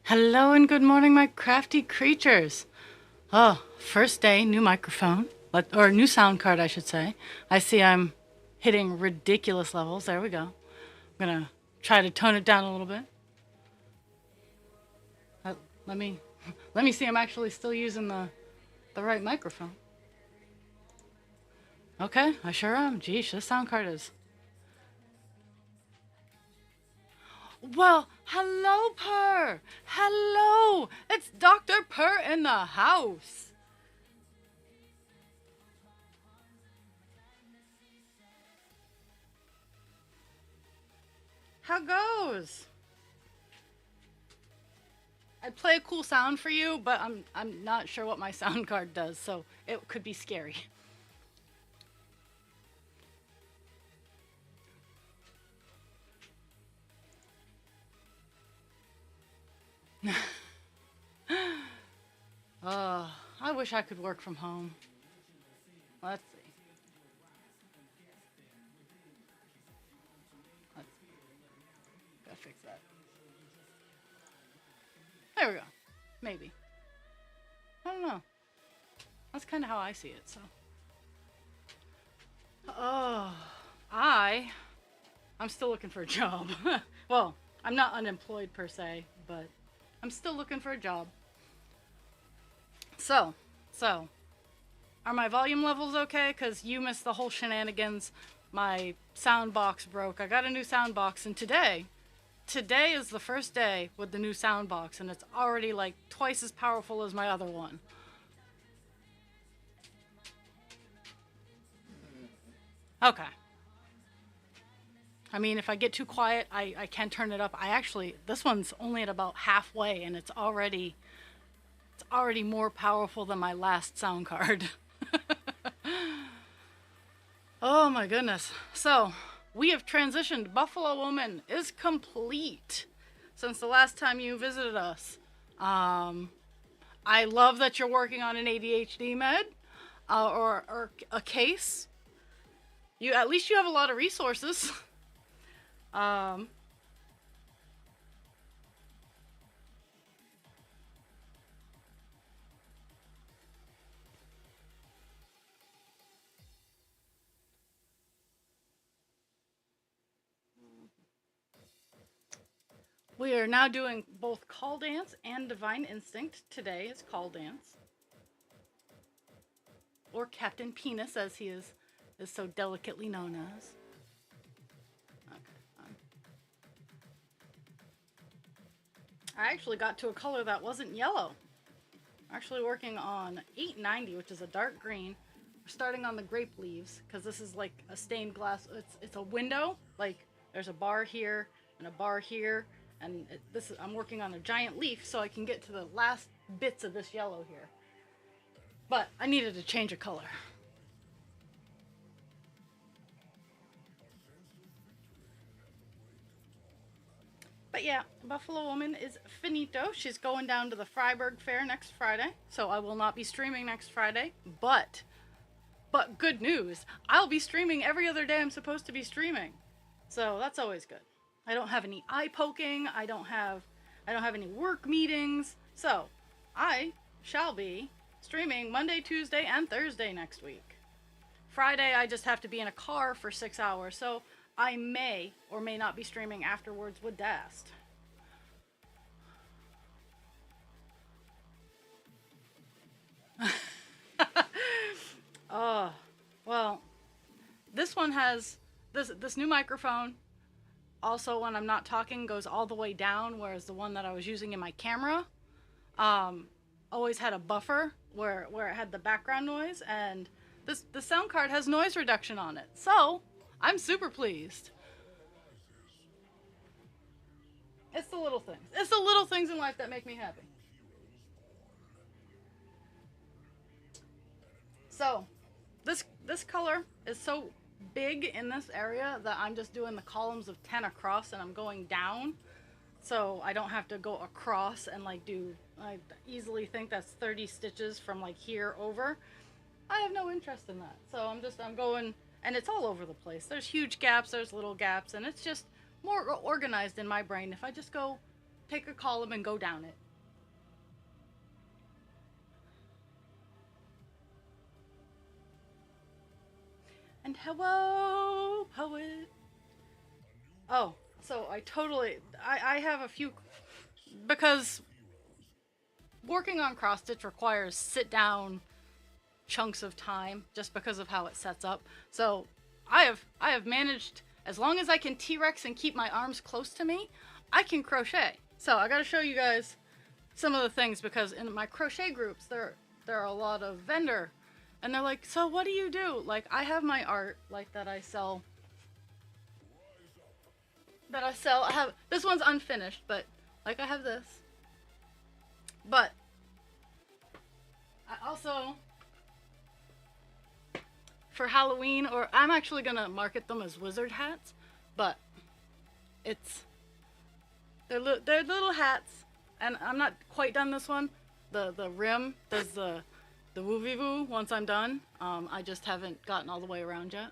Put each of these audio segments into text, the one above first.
Hello and good morning, my crafty creatures. Oh, first day, new microphone, or new sound card, I should say. I see I'm hitting ridiculous levels. There we go. I'm gonna try to tone it down a little bit. Uh, let me let me see. I'm actually still using the right microphone. Okay, I sure am. Geesh, this sound card is. Well, hello, Purr. Hello, it's Dr. Purr in the house. How goes? I'd play a cool sound for you, but I'm not sure what my sound card does, so it could be scary. I wish I could work from home. Let's see. Let's gotta fix that. There we go. Maybe. I don't know. That's kind of how I see it. So. Oh, I. I'm still looking for a job. Well, I'm not unemployed per se, but I'm still looking for a job. So, are my volume levels okay? Because you missed the whole shenanigans. My sound box broke. I got a new sound box, and today is the first day with the new sound box, and it's already like twice as powerful as my other one. Okay. I mean, if I get too quiet, I can turn it up. This one's only at about halfway, and it's already more powerful than my last sound card. Oh my goodness. So, we have transitioned. Buffalo Woman is complete since the last time you visited us. Um, I love that you're working on an ADHD med or a case. You at least you have a lot of resources. Um, we are now doing both Call Dance and Divine Instinct. Today is Call Dance, or Captain Penis, as he is so delicately known as. Okay. I actually got to a color that wasn't yellow. I'm actually working on 890, which is a dark green. We're starting on the grape leaves because this is like a stained glass. It's a window. Like there's a bar here and a bar here, and I'm working on a giant leaf so I can get to the last bits of this yellow here. But I needed to change a color. But yeah, Buffalo Woman is finito. She's going down to the Freiburg Fair next Friday, so I will not be streaming next Friday. But good news, I'll be streaming every other day I'm supposed to be streaming. So that's always good. I don't have any eye poking. I don't have any work meetings. So I shall be streaming Monday, Tuesday, and Thursday next week. Friday, I just have to be in a car for 6 hours, so I may or may not be streaming afterwards with Dast. Oh, well, this one has this new microphone. Also, when I'm not talking, goes all the way down, whereas the one that I was using in my camera um, always had a buffer where it had the background noise, and the sound card has noise reduction on it. So I'm super pleased. It's the little things. It's the little things in life that make me happy. So this color is so big in this area that I'm just doing the columns of 10 across, and I'm going down so I don't have to go across and like do. I easily think that's 30 stitches from like here over. I have no interest in that, so I'm going, and it's all over the place. There's huge gaps, there's little gaps, and it's just more organized in my brain if I just go take a column and go down it. And hello, poet. Oh, so I have a few, because working on cross stitch requires sit down chunks of time just because of how it sets up. So I have managed, as long as I can T-Rex and keep my arms close to me, I can crochet. So I got to show you guys some of the things, because in my crochet groups there are a lot of vendor, and they're like, so what do you do? Like, I have my art like that I sell. I have, this one's unfinished, but like I have this. But I also, for Halloween, or I'm actually gonna market them as wizard hats, but they're little hats, and I'm not quite done this one. The rim does the woo-vee-woo once I'm done. I just haven't gotten all the way around yet.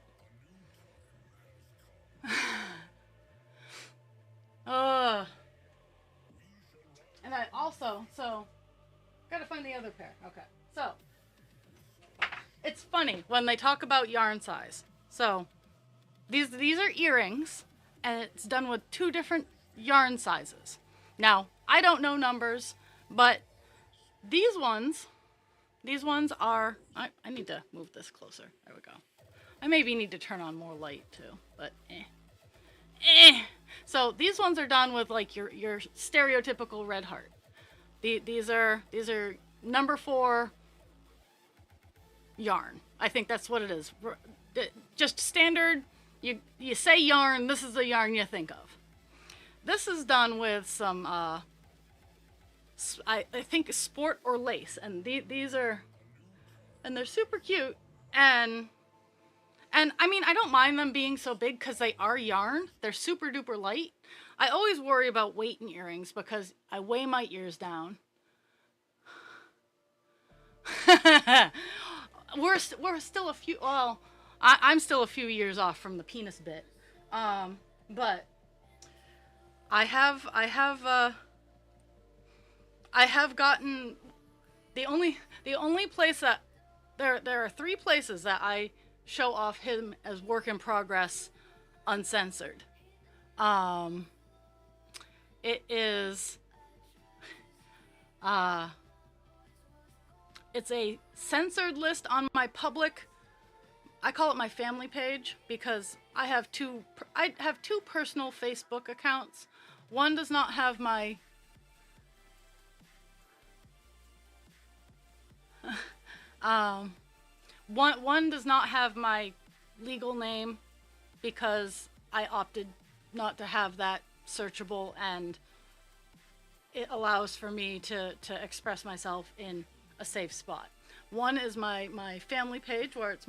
And I also, so, gotta find the other pair. Okay, so, it's funny when they talk about yarn size. So, these are earrings, and it's done with 2 different yarn sizes. Now, I don't know numbers, but these ones are, I need to move this closer. There we go. I maybe need to turn on more light too, but So these ones are done with like your stereotypical red heart. These are number 4 yarn. I think that's what it is. Just standard. You say yarn. This is the yarn you think of. This is done with some I think sport or lace, and these are, and they're super cute, and I mean, I don't mind them being so big because they are yarn. They're super duper light. I always worry about weight in earrings because I weigh my ears down. we're still a few, well, I'm still a few years off from the penis bit, but I have gotten, the only place that there are 3 places that I show off him as work in progress uncensored. It is it's a censored list on my public, I call it my family page, because I have two personal Facebook accounts. One does not have my one does not have my legal name because I opted not to have that searchable, and it allows for me to express myself in a safe spot. One is my family page, where it's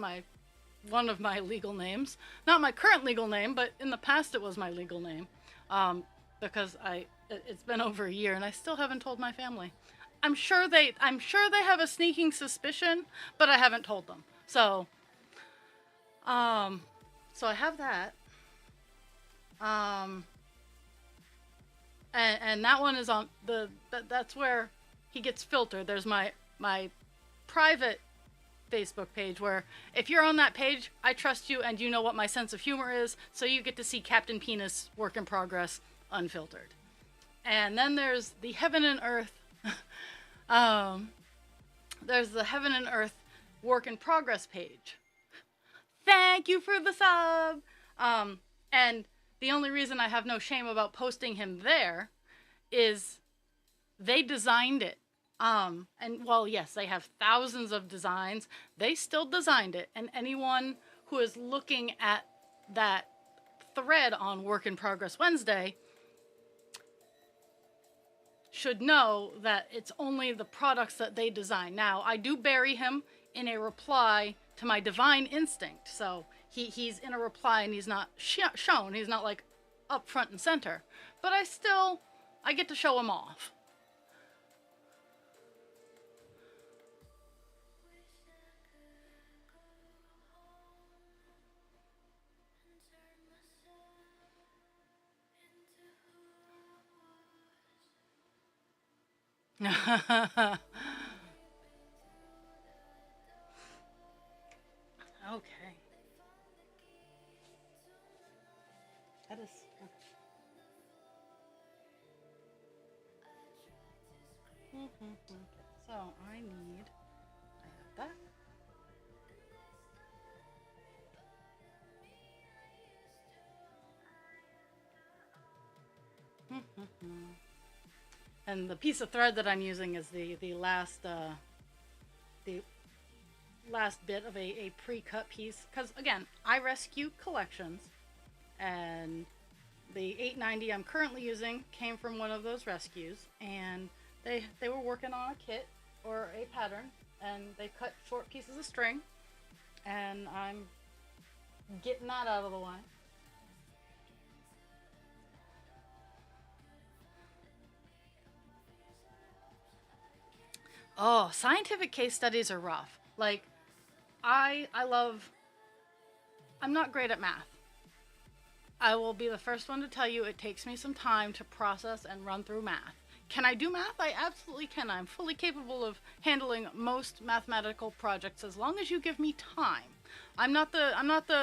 one of my legal names. Not my current legal name, but in the past it was my legal name. Because it's been over a year and I still haven't told my family. I'm sure they have a sneaking suspicion, but I haven't told them. So so I have that. And that one is on that's where he gets filtered. There's my private Facebook page, where if you're on that page, I trust you and you know what my sense of humor is, so you get to see Captain Penis work in progress unfiltered. And then there's the Heaven and Earth there's the Heaven and Earth work in progress page. Thank you for the sub. And the only reason I have no shame about posting him there is they designed it. And well, yes, they have thousands of designs. They still designed it. And anyone who is looking at that thread on Work in Progress Wednesday should know that it's only the products that they design. Now, I do bury him in a reply to my Divine Instinct. So he's in a reply and he's not shown. He's not like up front and center. But I get to show him off. Okay. That is okay. Okay. So I need. I have that. And the piece of thread that I'm using is the last bit of a pre-cut piece, because again, I rescue collections, and the 890 I'm currently using came from one of those rescues, and they were working on a kit or a pattern, and they cut short pieces of string, and I'm getting that out of the way. Oh, scientific case studies are rough. Like, I love. I'm not great at math. I will be the first one to tell you it takes me some time to process and run through math. Can I do math? I absolutely can. I'm fully capable of handling most mathematical projects as long as you give me time. I'm not the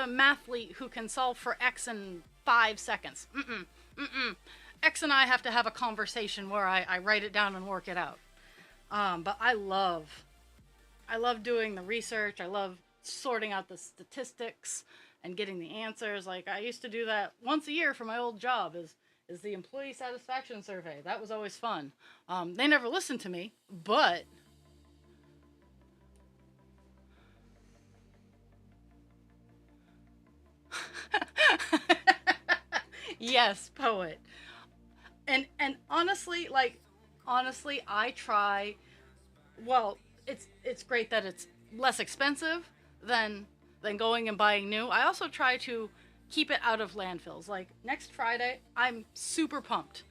mathlete who can solve for x in 5 seconds. Mm-mm. Mm-mm. X and I have to have a conversation where I write it down and work it out. But I love doing the research. I love sorting out the statistics and getting the answers. Like, I used to do that once a year for my old job. Is the employee satisfaction survey. That was always fun. They never listened to me, but yes, poet. And honestly, honestly, I try. Well, it's great that it's less expensive than going and buying new. I also try to keep it out of landfills. Like, next Friday, I'm super pumped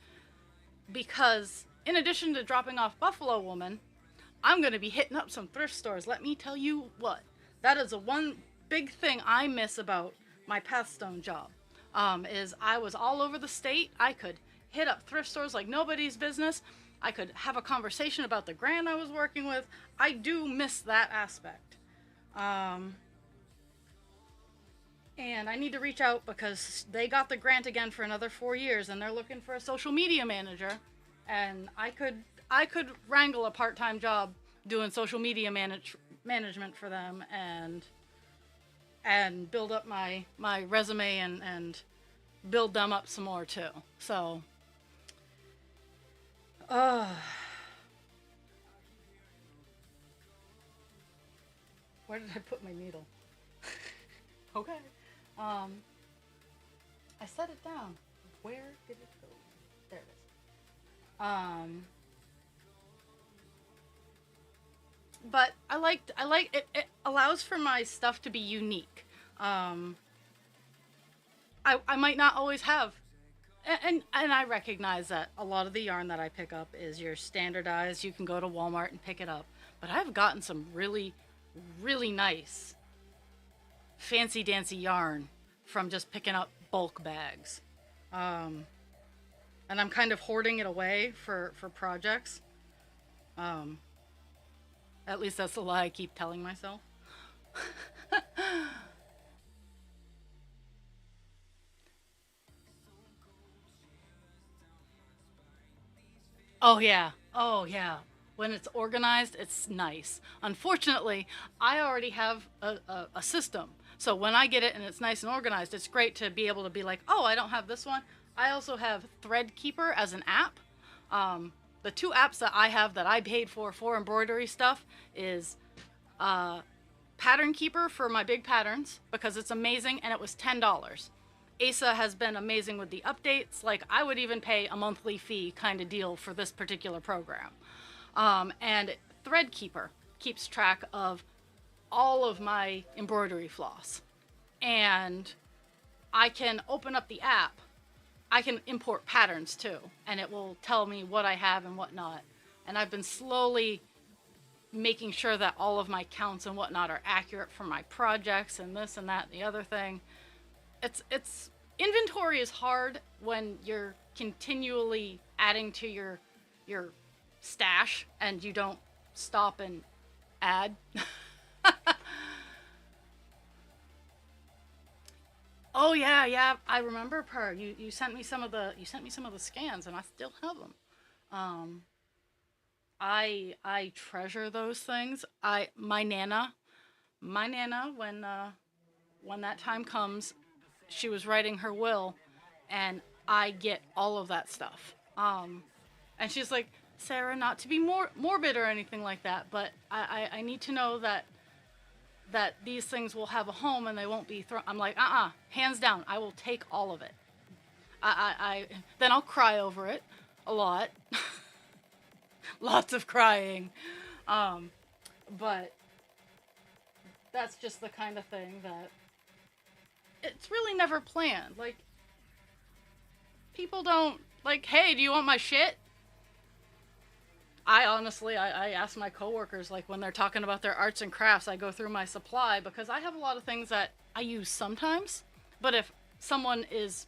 because in addition to dropping off Buffalo Woman, I'm going to be hitting up some thrift stores. Let me tell you what, that is the one big thing I miss about my Pathstone job. Is I was all over the state. I could hit up thrift stores like nobody's business. I could have a conversation about the grant I was working with. I do miss that aspect. Um, and I need to reach out because they got the grant again for another 4 years, and they're looking for a social media manager. And I could wrangle a part-time job doing social media management for them, and build up my resume, and build them up some more too. So, uh, where did I put my needle? Okay. Um, I set it down. Where did it go? There it is. But I like it. It allows for my stuff to be unique. Um, I might not always have, and I recognize that a lot of the yarn that I pick up is your standardized. You can go to Walmart and pick it up. But I've gotten some really, really nice, fancy dancy yarn from just picking up bulk bags. Um, and I'm kind of hoarding it away for projects. Um, at least that's the lie I keep telling myself. Oh yeah. Oh yeah. When it's organized, it's nice. Unfortunately, I already have a system. So when I get it and it's nice and organized, it's great to be able to be like, oh, I don't have this one. I also have Threadkeeper as an app. The two apps that I have that I paid for embroidery stuff is uh, Pattern Keeper for my big patterns because it's amazing and it was $10. Asa has been amazing with the updates. Like, I would even pay a monthly fee kind of deal for this particular program. And Threadkeeper keeps track of all of my embroidery floss. And I can open up the app. I can import patterns too, and it will tell me what I have and what not. And I've been slowly making sure that all of my counts and whatnot are accurate for my projects and this and that and the other thing. It's inventory is hard when you're continually adding to your stash and you don't stop and add. Oh yeah, yeah, I remember Per. You sent me some of the scans and I still have them. Um I treasure those things. I my nana when that time comes, she was writing her will and I get all of that stuff. And she's like, Sarah, not to be morbid or anything like that, but I need to know that these things will have a home and they won't be thrown. I'm like, hands down, I will take all of it. I then I'll cry over it a lot, lots of crying, um, but that's just the kind of thing that it's really never planned. Like people don't like, hey, do you want my shit? I honestly, I ask my coworkers, like when they're talking about their arts and crafts, I go through my supply because I have a lot of things that I use sometimes. But if someone is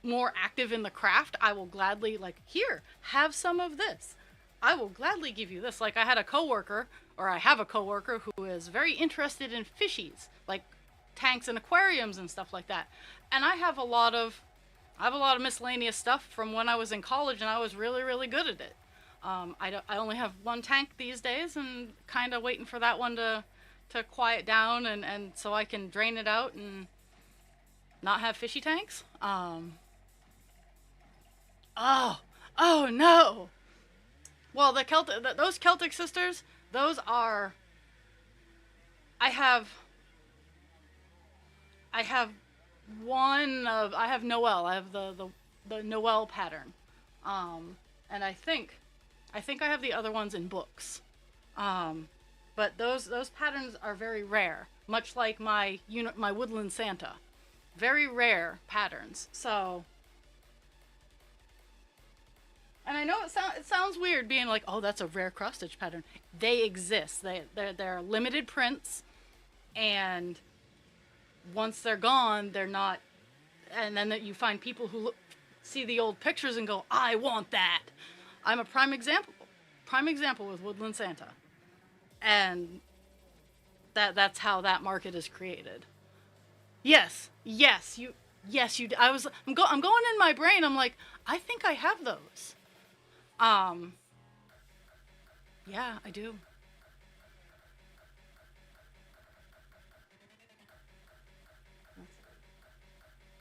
more active in the craft, I will gladly, like, here, have some of this. I will gladly give you this. Like I had a coworker, or I have a coworker who is very interested in fishies, like tanks and aquariums and stuff like that. And I have a lot of miscellaneous stuff from when I was in college, and I was really, really good at it. I only have one tank these days, and kind of waiting for that one to quiet down, and so I can drain it out and not have fishy tanks. Oh, oh no. Well, those Celtic sisters, those are. I have. I have I have Noel. I have the Noel pattern, and I think I have the other ones in books. But those patterns are very rare, much like my Woodland Santa, very rare patterns. So, and I know it sounds weird being like, oh, that's a rare cross stitch pattern. They exist. They're limited prints, and once they're gone, they're not. And then that you find people who see the old pictures and go, I want that. I'm a prime example with Woodland Santa, and that's how that market is created. Yes, I'm going in my brain. I'm like, I think I have those. Um, yeah, I do.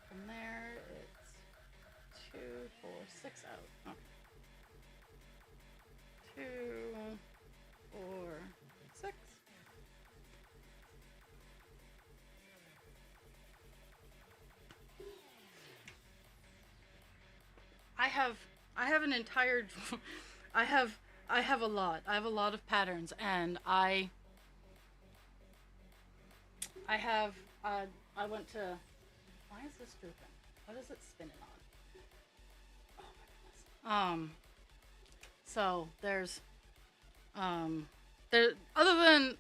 From there, it's 2, 4, 6 out. Oh. 2, 4, 6. I have an entire I have I have a lot. I have a lot of patterns, and I have I went to. Why is this drooping? What is it spinning on? Oh my goodness. So there's there other than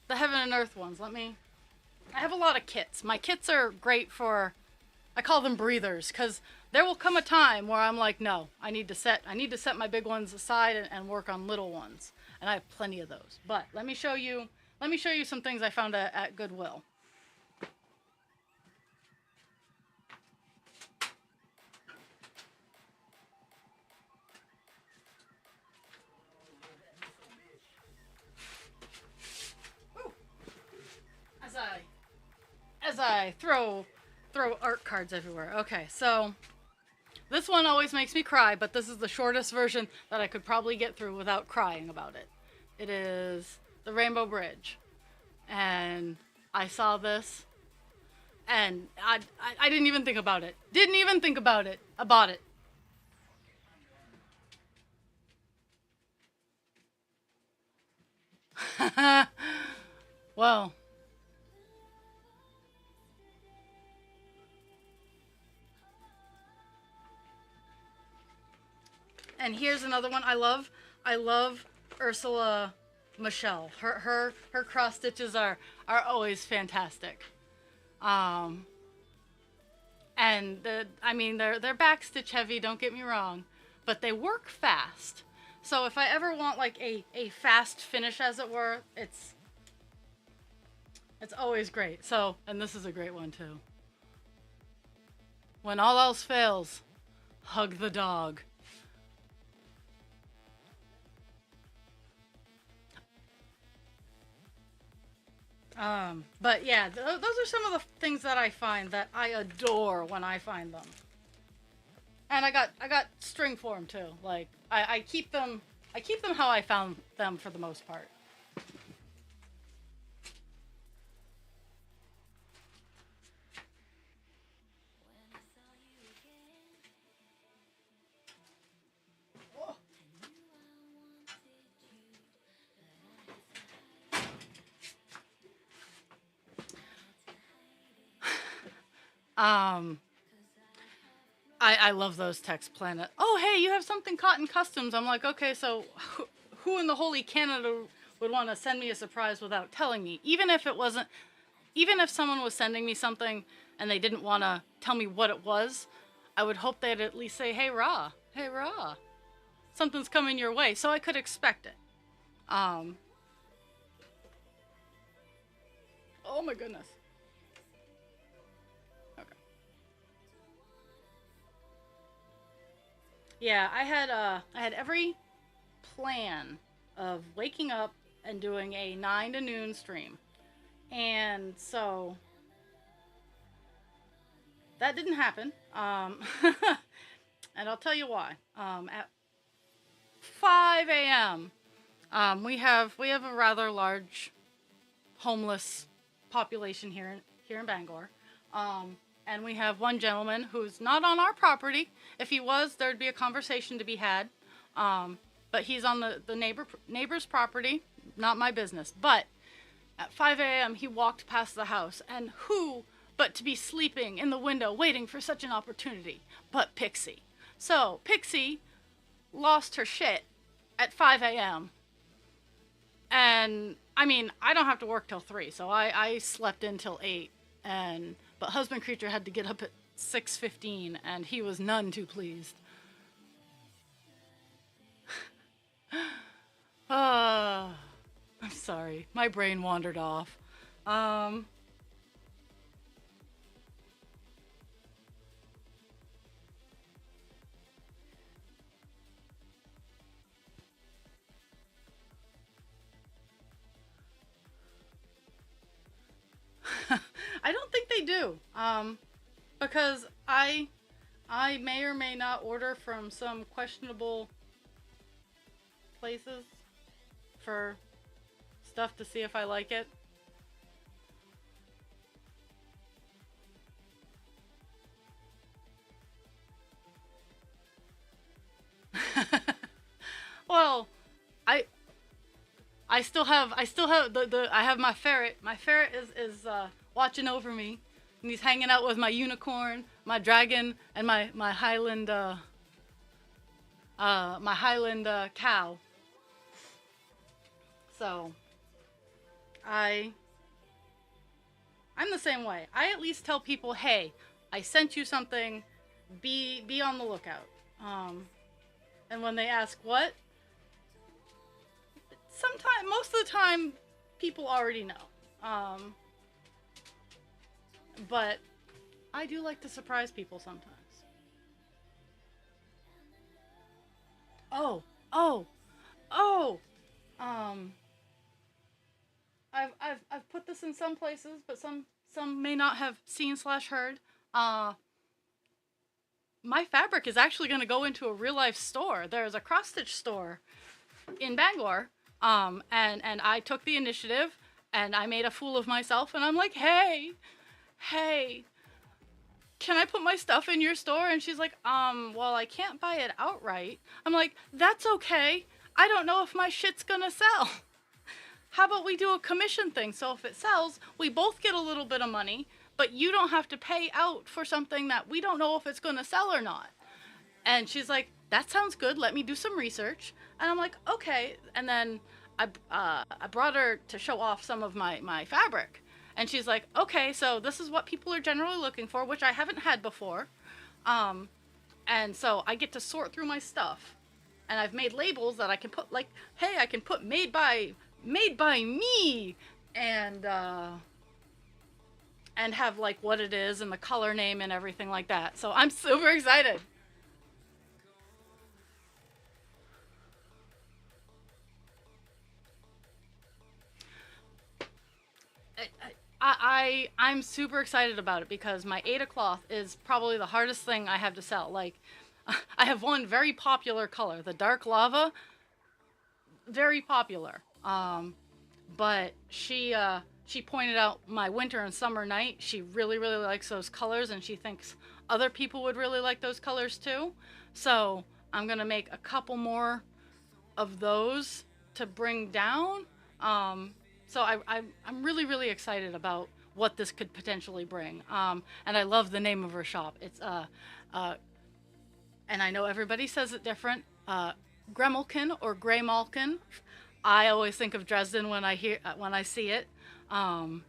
the heaven and earth ones. I have a lot of kits. My kits are great for. I call them breathers, because there will come a time where I'm like, no, I need to set my big ones aside and work on little ones, and I have plenty of those. But let me show you some things I found at Goodwill. Ooh. As I throw art cards everywhere. Okay, so this one always makes me cry, but this is the shortest version that I could probably get through without crying about it. It is the Rainbow Bridge, and I saw this, and I didn't even think about it. Didn't even think about it. I bought it. Well. And here's another one. I love Ursula Michelle. Her cross stitches are always fantastic. And they're back stitch heavy, don't get me wrong, but they work fast. So if I ever want like a fast finish, as it were, it's always great. So, and this is a great one too. When all else fails, hug the dog. But yeah, those are some of the things that I find that I adore when I find them. And I got string for them too. Like I keep them how I found them for the most part. Um, I love those text planet. Oh, hey, you have something caught in customs. I'm like, okay, so who in the holy Canada would want to send me a surprise without telling me? Even if it wasn't, even if someone was sending me something and they didn't want to tell me what it was, I would hope they'd at least say, hey, Ra, something's coming your way, so I could expect it. Oh my goodness. Yeah, I had every plan of waking up and doing a 9 to noon stream. And so that didn't happen. And I'll tell you why. At 5 a.m., we have a rather large homeless population here in Bangor. And we have one gentleman who's not on our property. If he was, there'd be a conversation to be had. But he's on the neighbor's property, not my business. But at 5 a.m., he walked past the house, and who but to be sleeping in the window waiting for such an opportunity but Pixie. So Pixie lost her shit at 5 a.m. And, I mean, I don't have to work till 3, so I slept in till 8. But Husband Creature had to get up at 6:15, and he was none too pleased. I'm sorry. My brain wandered off. I don't think they do. Because I may or may not order from some questionable places for stuff to see if I like it. Well, I still have I have my ferret. My ferret is watching over me, and he's hanging out with my unicorn, my dragon, and my Highland cow. So I'm the same way. I at least tell people, hey, I sent you something. Be on the lookout. And when they ask what, most of the time, people already know. But I do like to surprise people sometimes. Oh, oh, oh. I've put this in some places, but some may not have seen/heard. My fabric is actually going to go into a real life store. There's a cross stitch store in Bangor. And I took the initiative, and I made a fool of myself, and I'm like, hey, can I put my stuff in your store? And she's like, well, I can't buy it outright. I'm like, that's okay. I don't know if my shit's gonna sell. How about we do a commission thing? So if it sells, we both get a little bit of money, but you don't have to pay out for something that we don't know if it's gonna sell or not. And she's like, that sounds good. Let me do some research. And I'm like, okay. And then I brought her to show off some of my fabric. And she's like, okay, so this is what people are generally looking for, which I haven't had before. And so I get to sort through my stuff. And I've made labels that I can put like, hey, I can put made by me, and and have like what it is and the color name and everything like that. So I'm super excited. I'm super excited about it because my Ada cloth is probably the hardest thing I have to sell. Like, I have one very popular color, the dark lava, very popular. But she pointed out my winter and summer night. She really likes those colors, and she thinks other people would really like those colors too. So I'm gonna make a couple more of those to bring down. So I'm really excited about what this could potentially bring. And I love the name of her shop. It's uh, and I know everybody says it different. Gremmelkin or Greymalkin. I always think of Dresden when I see it. Um,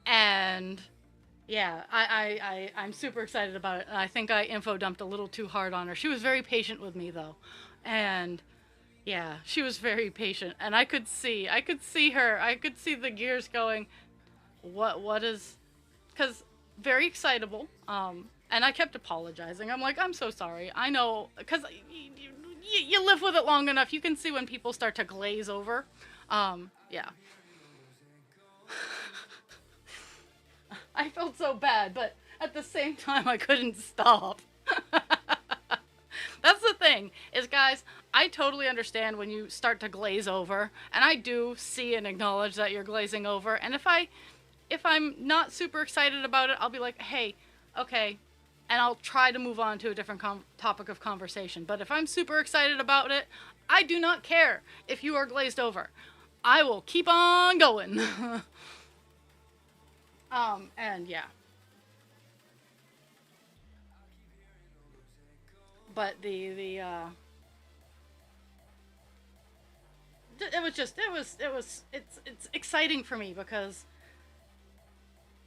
and yeah, I'm super excited about it. I think I info dumped a little too hard on her. She was very patient with me though, and yeah, she was very patient, and I could see her, I could see the gears going. What is, because very excitable. And I kept apologizing. I'm like, I'm so sorry. I know, because you live with it long enough, you can see when people start to glaze over. Yeah. I felt so bad, but at the same time, I couldn't stop. That's the thing, is guys, I totally understand when you start to glaze over, and I do see and acknowledge that you're glazing over. And if I'm not super excited about it, I'll be like, hey, okay, and I'll try to move on to a different topic of conversation. But if I'm super excited about it, I do not care if you are glazed over. I will keep on going. And yeah. But it's exciting for me because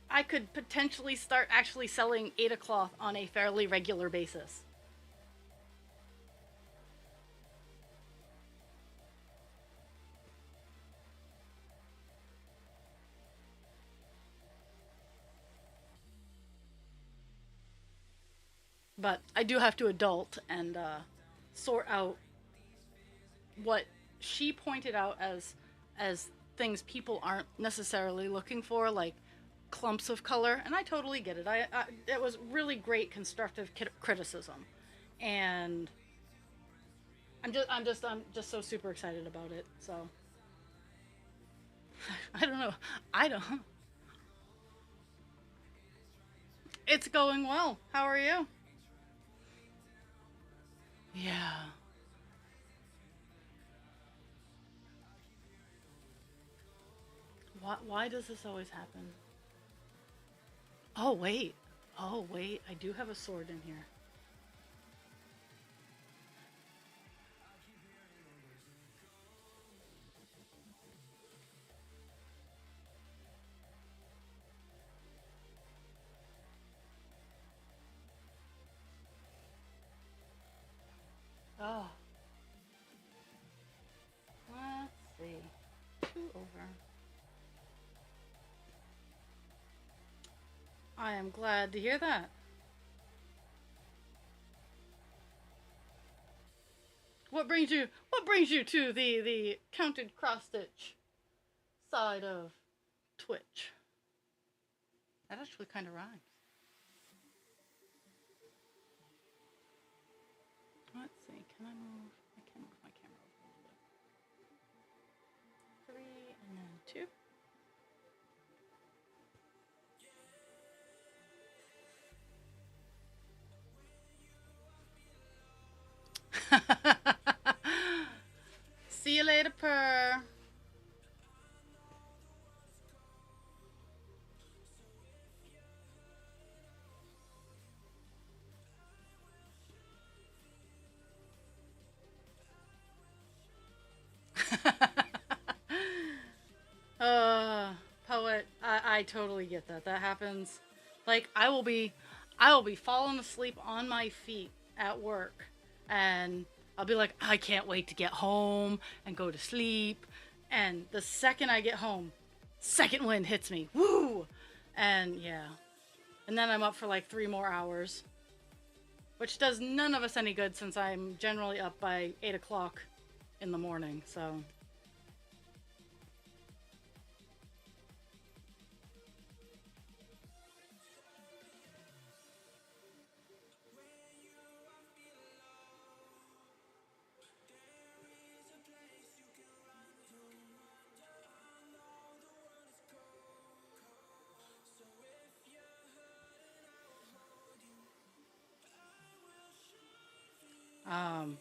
I could potentially start actually selling Ada cloth on a fairly regular basis. But I do have to adult and sort out what she pointed out as things people aren't necessarily looking for, like clumps of color, and I totally get it. It was really great constructive criticism, and I'm just so super excited about it. So I don't know. I don't. It's going well. How are you? Yeah. Why does this always happen? Oh wait. Oh wait. I do have a sword in here. Oh. Let's see. Two over. I am glad to hear that. What brings you to the counted cross stitch side of Twitch? That actually kind of rhymes. Let's see. Can I move? I can move my camera over a little bit. Three and then two. See you later, Purr. uh, Poet, I totally get that. That happens. Like I will be falling asleep on my feet at work, and I'll be like, I can't wait to get home and go to sleep. And the second I get home, second wind hits me. Woo! And yeah. And then I'm up for like 3 more hours, which does none of us any good since I'm generally up by 8 o'clock in the morning. So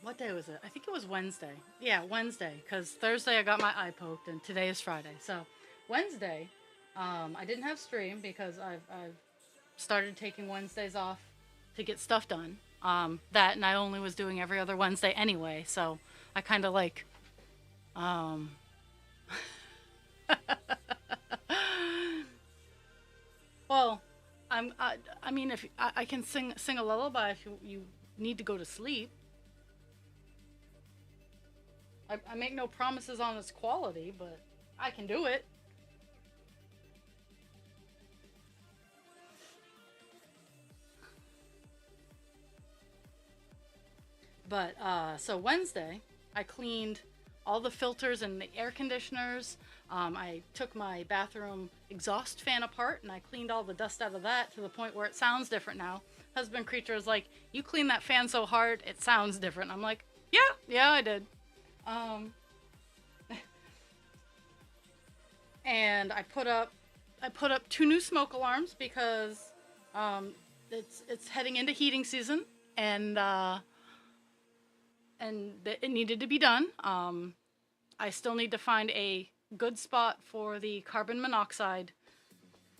what day was it? I think it was Wednesday. Yeah, Wednesday, because Thursday I got my eye poked, and today is Friday. So Wednesday, I didn't have stream because I've started taking Wednesdays off to get stuff done. That and I only was doing every other Wednesday anyway, so I kind of like, um, well, I mean, if I can sing a lullaby if you need to go to sleep. I make no promises on its quality, but I can do it. But so Wednesday, I cleaned all the filters and the air conditioners. I took my bathroom exhaust fan apart and I cleaned all the dust out of that to the point where it sounds different now. Husband Creature is like, "You clean that fan so hard, it sounds different." I'm like, "Yeah, yeah, I did." Um, and I put up 2 new smoke alarms because it's heading into heating season, and it needed to be done. I still need to find a good spot for the carbon monoxide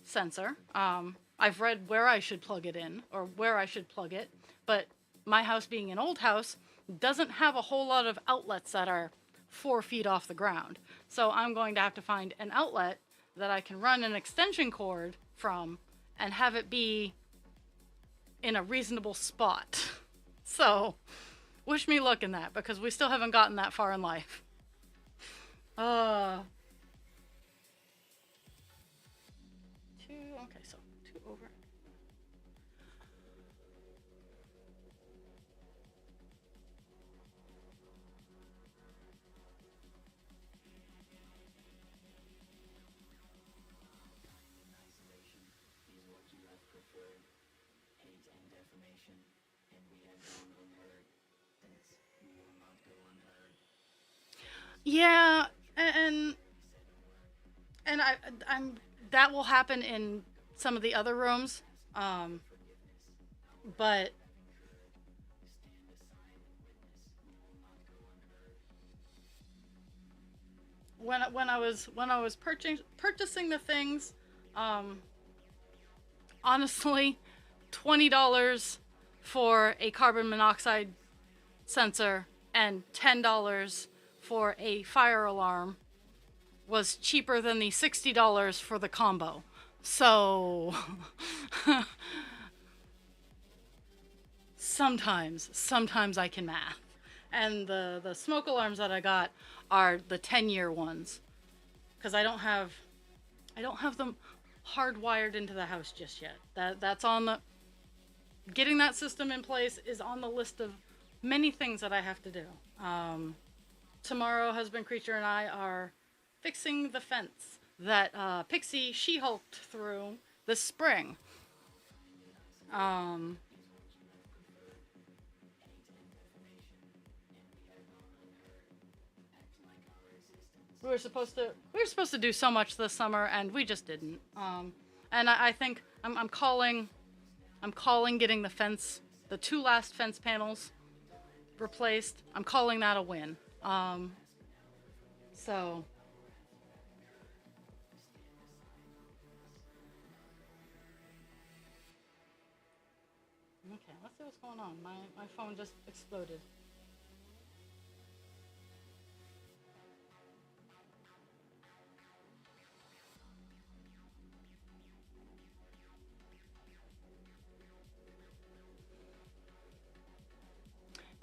sensor. I've read where I should plug it in or where I should plug it, but my house being an old house doesn't have a whole lot of outlets that are 4 feet off the ground. So I'm going to have to find an outlet that I can run an extension cord from and have it be in a reasonable spot. So wish me luck in that because we still haven't gotten that far in life. Uh, two, okay, so 2 over. Yeah, and and I'm that will happen in some of the other rooms. Um, but when I was purchasing the things, um, honestly, $20 for a carbon monoxide sensor and $10 for a fire alarm was cheaper than the $60 for the combo. So sometimes I can math. And the smoke alarms that I got are the 10-year ones because I don't have them hardwired into the house just yet. That's on the getting that system in place is on the list of many things that I have to do. Tomorrow, Husband Creature and I are fixing the fence that Pixie she-hulked through this spring. Um, we were supposed to do so much this summer, and we just didn't. And I think I'm calling getting the 2 last fence panels replaced. I'm calling that a win. So okay, let's see what's going on. My phone just exploded.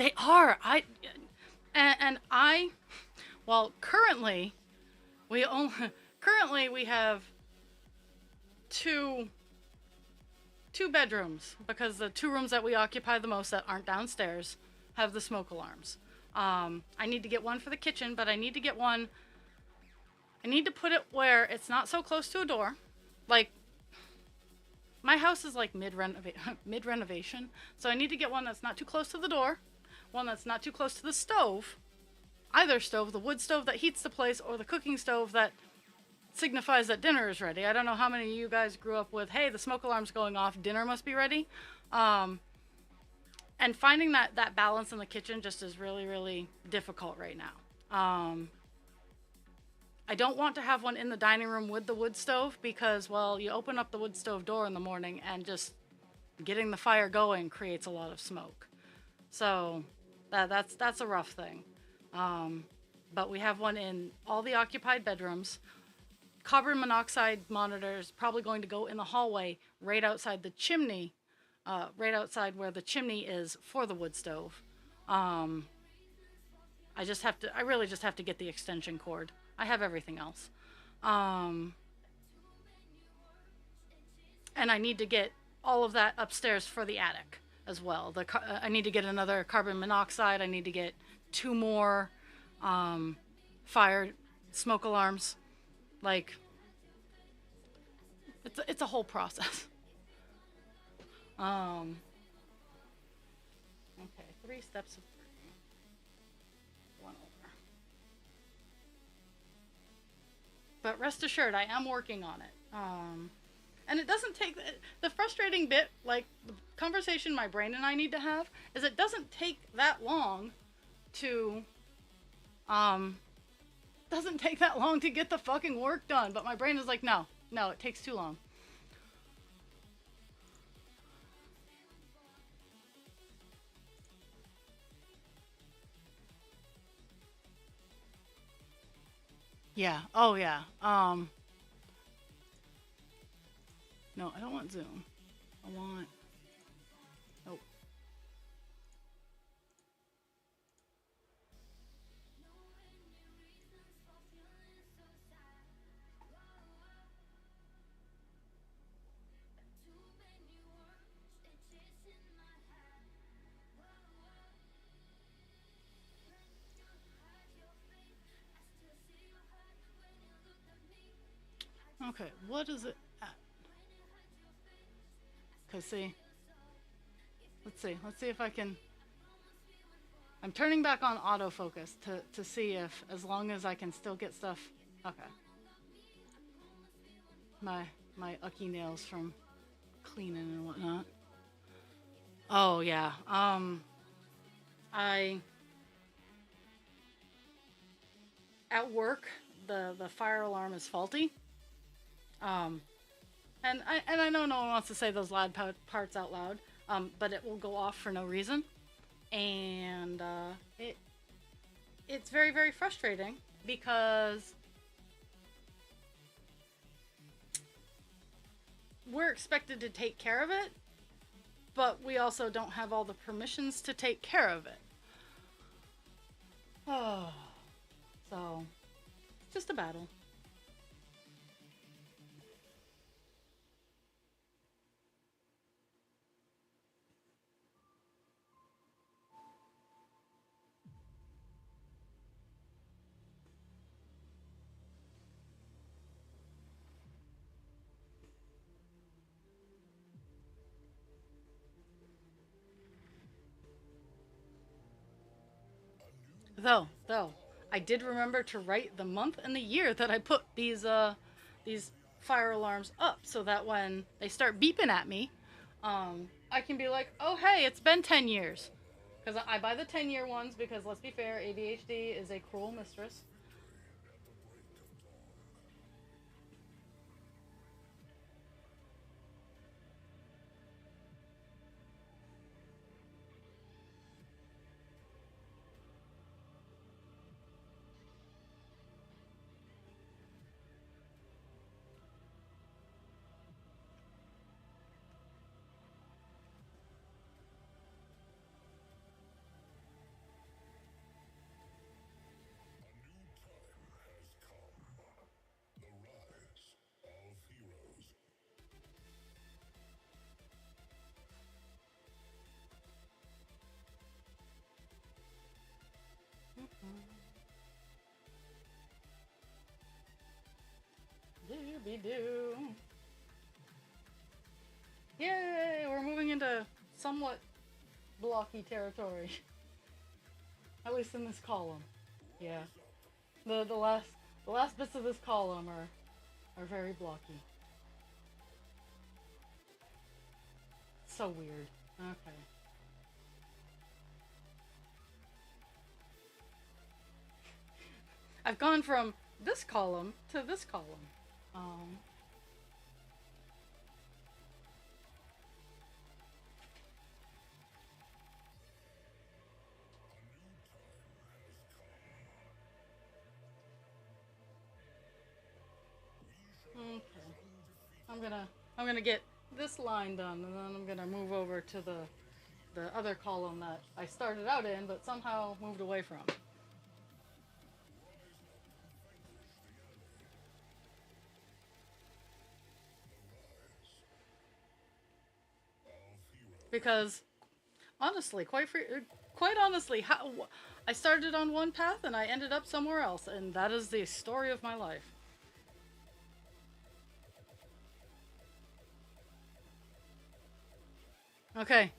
They are. And I, well, we only currently we have two two bedrooms because the two rooms that we occupy the most that aren't downstairs have the smoke alarms. I need to get one for the kitchen, but I need to get one. I need to put it where it's not so close to a door. Like, my house is like mid renovation, so I need to get one that's not too close to the door, one that's not too close to the stove. Either stove, the wood stove that heats the place, or the cooking stove that signifies that dinner is ready. I don't know how many of you guys grew up with, hey, the smoke alarm's going off, dinner must be ready. And finding that balance in the kitchen just is really, really difficult right now. I don't want to have one in the dining room with the wood stove because, well, you open up the wood stove door in the morning and just getting the fire going creates a lot of smoke. So that's a rough thing. But we have one in all the occupied bedrooms. Carbon monoxide monitor is probably going to go in the hallway right outside the chimney, right outside where the chimney is for the wood stove. I really just have to get the extension cord. I have everything else. And I need to get all of that upstairs for the attic as well. I need to get another carbon monoxide. I need to get 2 more fire smoke alarms. Like, it's a whole process. Okay, 3 steps of 3. 1 over. But rest assured, I am working on it. And it doesn't take the frustrating bit, like the conversation my brain and I need to have, is it doesn't take that long to get the fucking work done. But my brain is like, no, it takes too long. Yeah. Oh yeah. No, I don't want Zoom. I want. Oh. Okay, what is it at? Okay, see. Let's see if I can. I'm turning back on autofocus to see if, as long as I can still get stuff. Okay. My ucky nails from cleaning and whatnot. Oh yeah. I at work the fire alarm is faulty. And I know no one wants to say those loud parts out loud. But it will go off for no reason, and it's very, very frustrating because we're expected to take care of it, but we also don't have all the permissions to take care of it. Oh, so it's just a battle. Though, I did remember to write the month and the year that I put these fire alarms up, so that when they start beeping at me, I can be like, oh hey, it's been 10 years. Because I buy the 10-year ones because, let's be fair, ADHD is a cruel mistress. Dooby-doo. Yay! We're moving into somewhat blocky territory. At least in this column. Yeah. The last bits of this column are very blocky. So weird. Okay. I've gone from this column to this column. Um, okay. I'm gonna get this line done, and then I'm gonna move over to the other column that I started out in, but somehow moved away from. Because honestly, quite honestly, I started on one path and I ended up somewhere else, and that is the story of my life. Okay,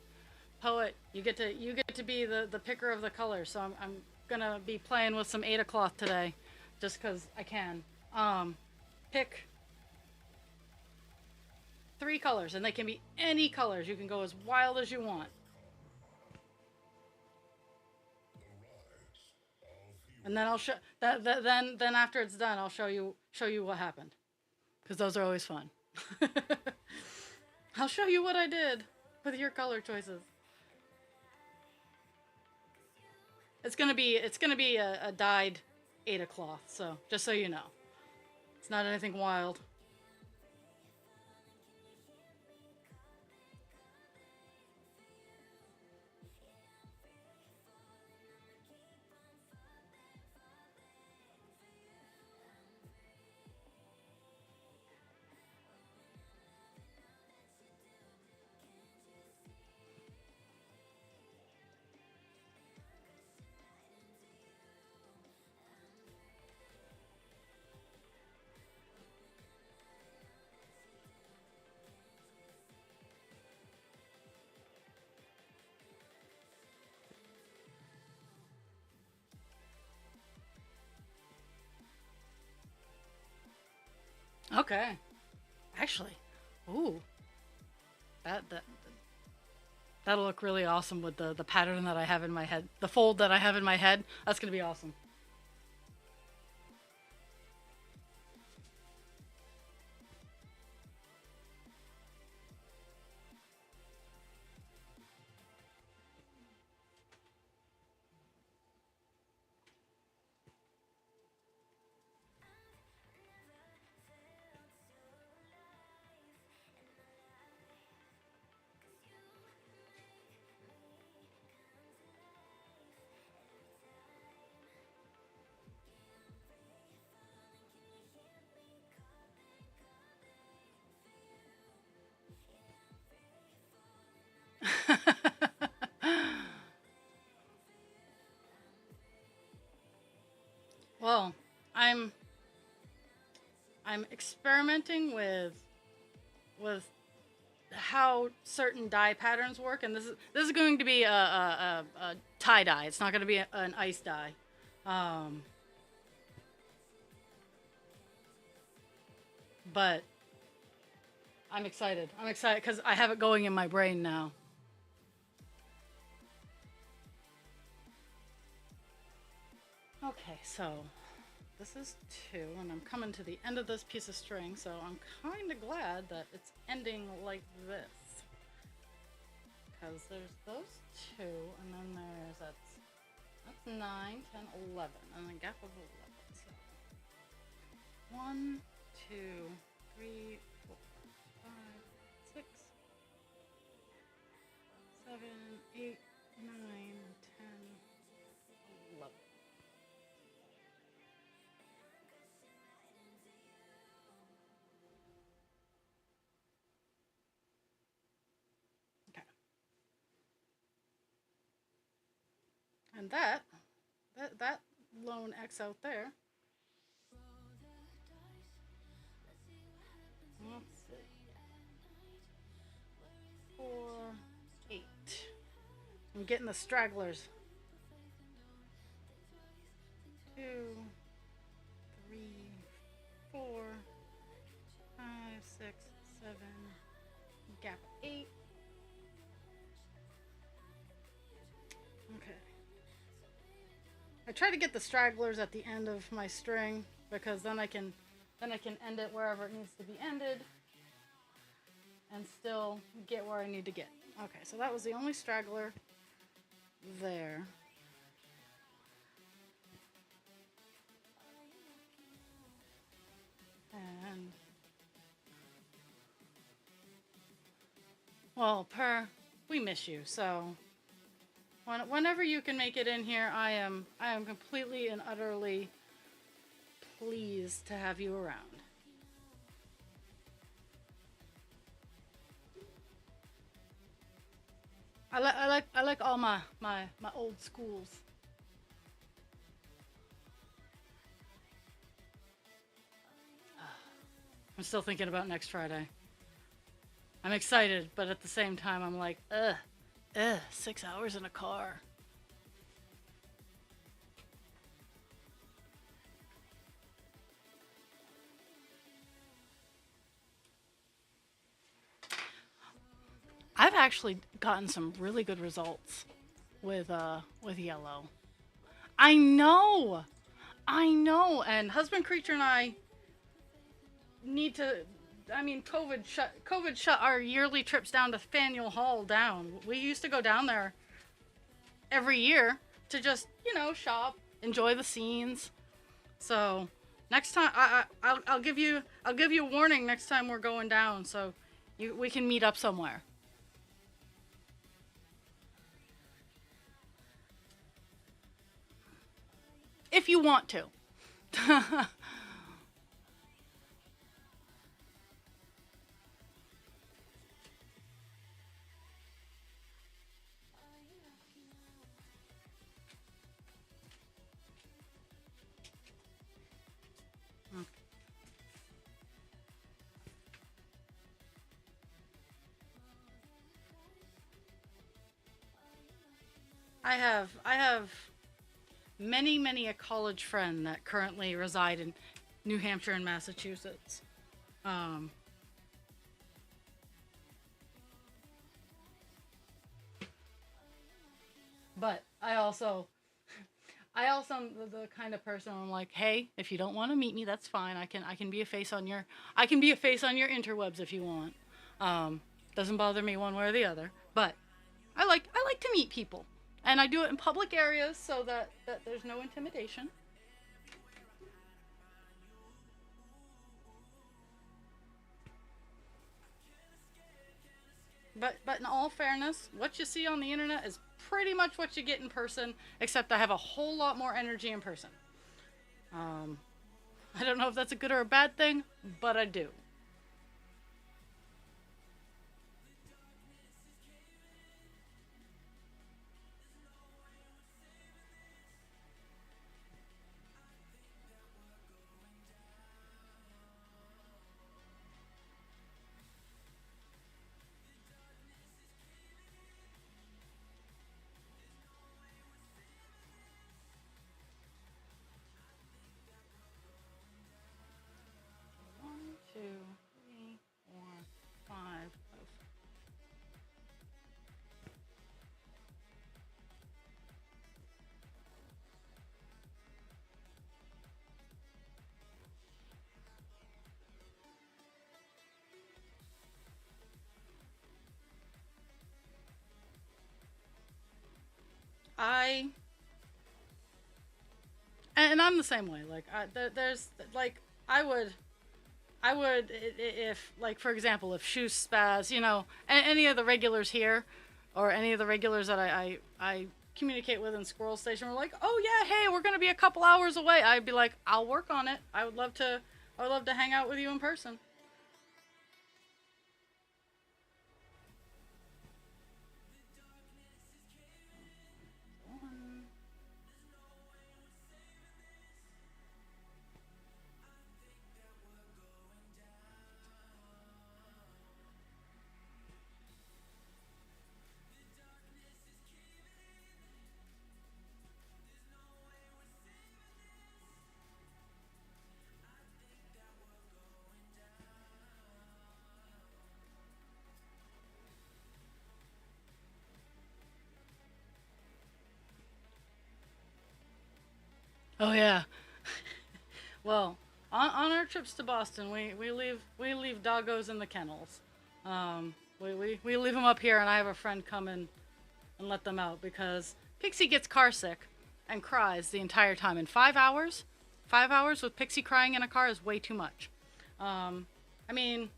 poet, you get to be the picker of the colors. So I'm gonna be playing with some Ada cloth today, just cause I can. Pick 3 colors, and they can be any colors. You can go as wild as you want. And then I'll show then after it's done, I'll show you what happened, because those are always fun. I'll show you what I did with your color choices. It's gonna be a dyed Ada cloth, so just so you know, it's not anything wild. Okay, actually, ooh, that that'll look really awesome with the pattern that I have in my head, the fold that I have in my head. That's gonna be awesome. Well, I'm I'm experimenting with how certain dye patterns work, and this is going to be a tie dye. It's not going to be an ice dye. Um, but I'm excited. I'm excited because I have it going in my brain now. Okay, so this is 2, and I'm coming to the end of this piece of string, so I'm kind of glad that it's ending like this. Because there's those 2, and then that's 9, 10, 11, and a gap of 11. So 1, 2, 3, 4, 5, 6, 7, 8, 9, 10, 11. Okay. And that lone X out there. Let's see. 4, 8. I'm getting the stragglers. 2, 3, 4, 5, 6, 7. Gap 8. Okay. I try to get the stragglers at the end of my string because then I can end it wherever it needs to be ended and still get where I need to get. Okay, so that was the only straggler there. And well, we miss you. So whenever you can make it in here, I am completely and utterly pleased to have you around. I like all my old schools. I'm still thinking about next Friday. I'm excited, but at the same time, I'm like, 6 hours in a car. I've actually gotten some really good results with yellow. I know, and husband creature and I need to. I mean, COVID shut our yearly trips down to Faneuil Hall down. We used to go down there every year to just, shop, enjoy the scenes. So next time, I'll give you a warning next time we're going down, so we can meet up somewhere. If you want to. I have many a college friend that currently reside in New Hampshire and Massachusetts. But I also am the kind of person I'm like, hey, if you don't want to meet me, that's fine. I can be a face on your interwebs if you want. Doesn't bother me one way or the other. But I like to meet people. And I do it in public areas so that there's no intimidation. But in all fairness, what you see on the internet is pretty much what you get in person, except I have a whole lot more energy in person. I don't know if that's a good or a bad thing, but I do. One, two, three, four, five. And I'm the same way. Like, there's like I would if, like, for example, if Shoe Spaz, any of the regulars here, or any of the regulars that I communicate with in Squirrel Station were like, oh yeah, hey, we're gonna be a couple hours away. I'd be like, I'll work on it. I would love to hang out with you in person. Oh yeah. Well, on our trips to Boston, we leave doggos in the kennels. We leave them up here, and I have a friend come and let them out because Pixie gets car sick and cries the entire time. In 5 hours, 5 hours with Pixie crying in a car is way too much. Um, I mean,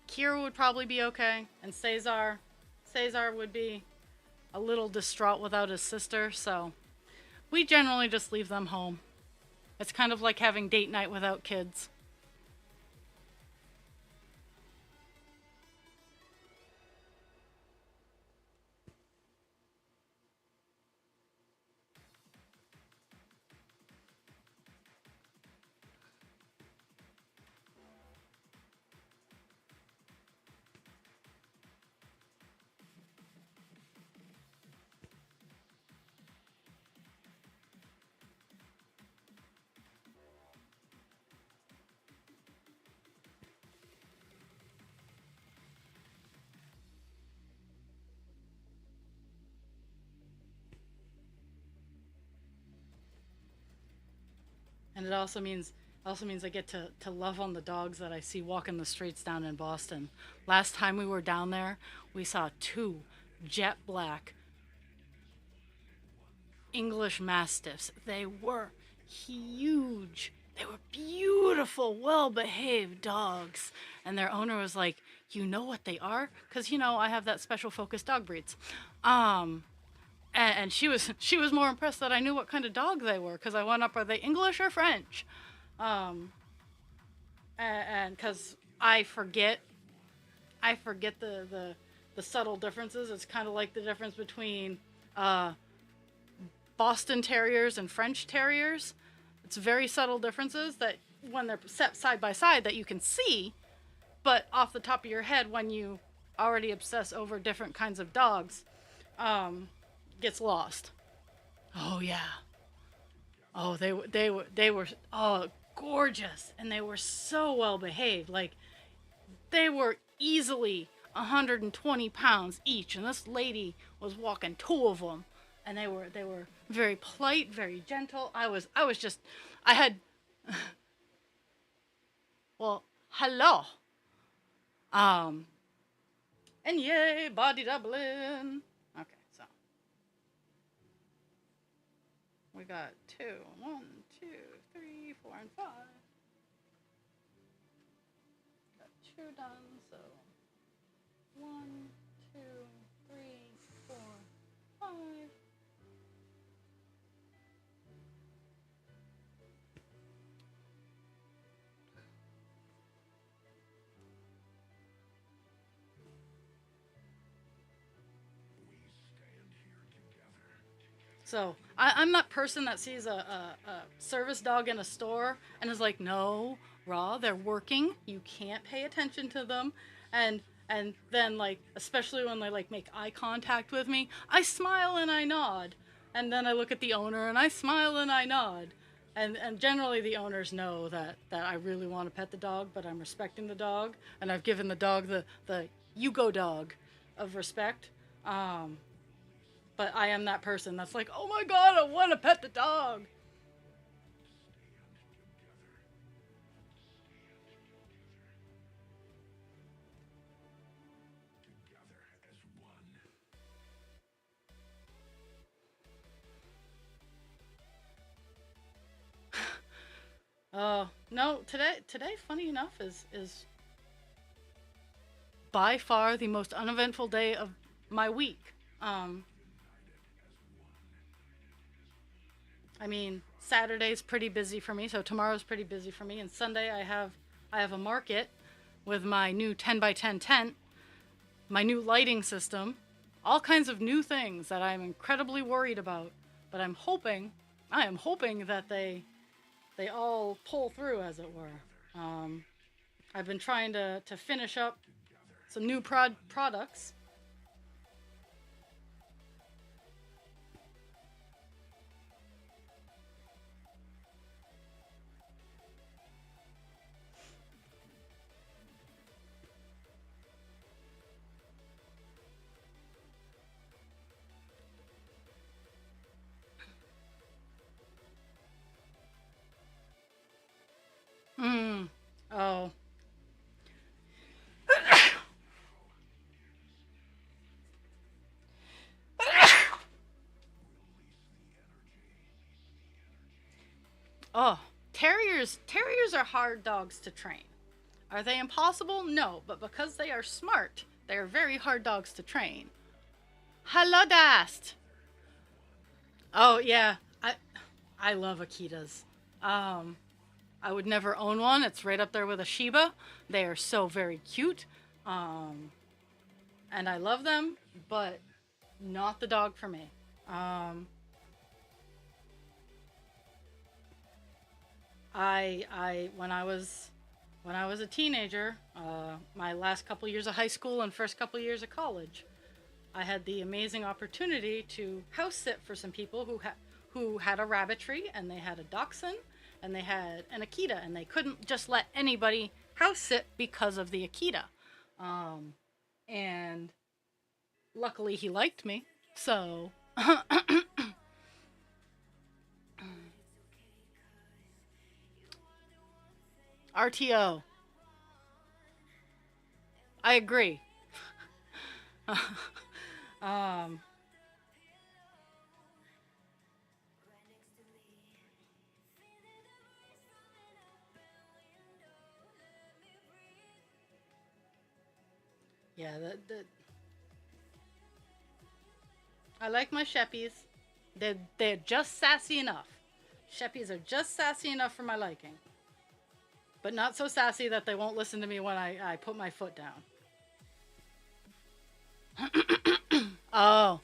Kira would probably be okay, and Cesar would be a little distraught without his sister. So we generally just leave them home. It's kind of like having date night without kids. And it also means I get to love on the dogs that I see walking the streets down in Boston. Last time we were down there, we saw two jet black English Mastiffs. They were huge. They were beautiful, well behaved dogs. And their owner was like, "You know what they are?" Because, I have that special focus dog breeds. Um, and she was more impressed that I knew what kind of dog they were because I went up, are they English or French? Um, and because I forget the subtle differences. It's kind of like the difference between uh, Boston Terriers and French Terriers. It's very subtle differences that when they're set side by side that you can see, but off the top of your head when you already obsess over different kinds of dogs, um, gets lost. Oh yeah. Oh, they were gorgeous, and they were so well behaved. Like they were easily 120 pounds each, and this lady was walking two of them, and they were very polite, very gentle. I was just I had well, hello, um, and yay, body doubling. Okay, so we got two, one, two, three, four, and five. Got two done, so one, two, three, four, five. So I'm that person that sees a service dog in a store and is like, no, Raw, they're working. You can't pay attention to them. And and then like especially when they like make eye contact with me, I smile and I nod. And then I look at the owner and I smile and I nod. And generally the owners know that I really want to pet the dog, but I'm respecting the dog and I've given the dog the you go dog of respect. Um, but I am that person that's like, oh my god, I want to pet the dog. No, today, funny enough, is by far the most uneventful day of my week. Um, I mean, Saturday's pretty busy for me, so tomorrow's pretty busy for me, and Sunday I have a market with my new 10 by 10 tent, my new lighting system, all kinds of new things that I'm incredibly worried about. But I am hoping that they all pull through, as it were. I've been trying to finish up some new products. Oh, terriers are hard dogs to train. Are they impossible? No, but because they are smart, they are very hard dogs to train. Hello, Dast. Oh yeah, I love Akitas. Um, I would never own one. It's right up there with a Shiba. They are so very cute, um, and I love them, but not the dog for me. Um, I when I was a teenager, my last couple years of high school and first couple years of college, I had the amazing opportunity to house sit for some people who had a rabbitry and they had a dachshund and they had an Akita and they couldn't just let anybody house sit because of the Akita. Um, and luckily he liked me, so RTO. I agree. um, yeah, I like my Sheppies. They're just sassy enough. Sheppies are just sassy enough for my liking, but not so sassy that they won't listen to me when I put my foot down. Oh,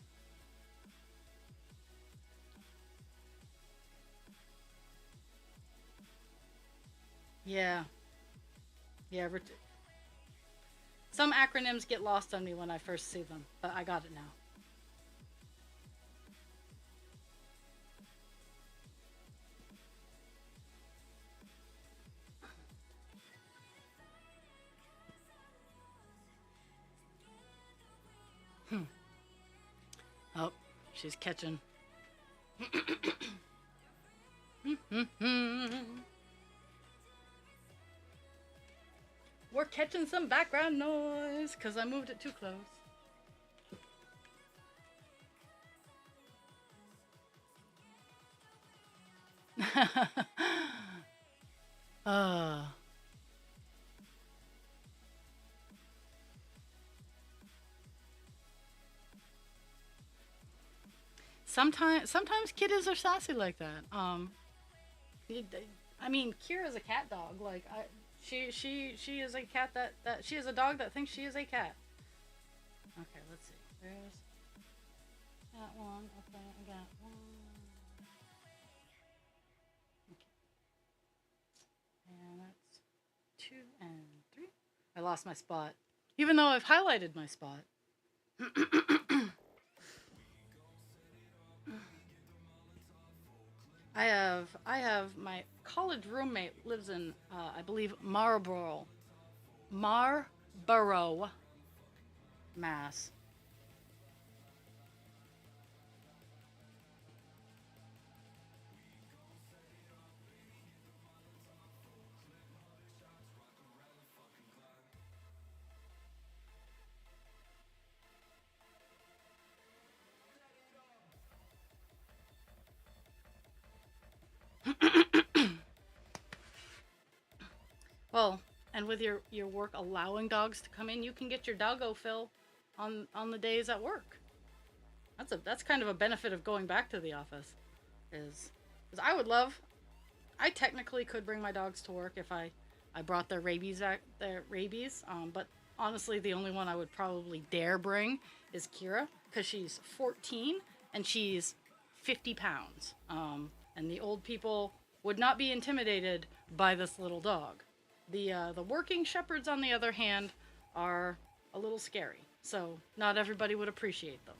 yeah, yeah. Some acronyms get lost on me when I first see them, but I got it now. Hmm. Oh, she's catching. We're catching some background noise because I moved it too close. uh, sometimes kiddos are sassy like that. I mean, Kira's a cat dog. Like she is a cat that she is a dog that thinks she is a cat. Okay, let's see. There's that one. Okay, I got one. Okay, and that's two and three. I lost my spot, even though I've highlighted my spot. I have my college roommate lives in I believe Marlborough, Mass. Well, and with your work allowing dogs to come in, you can get your doggo fill on the days at work. That's kind of a benefit of going back to the office. Is because I technically could bring my dogs to work if I brought their rabies. But honestly, the only one I would probably dare bring is Kira because she's 14 and she's 50 pounds. And the old people would not be intimidated by this little dog. The working shepherds, on the other hand, are a little scary. So not everybody would appreciate them.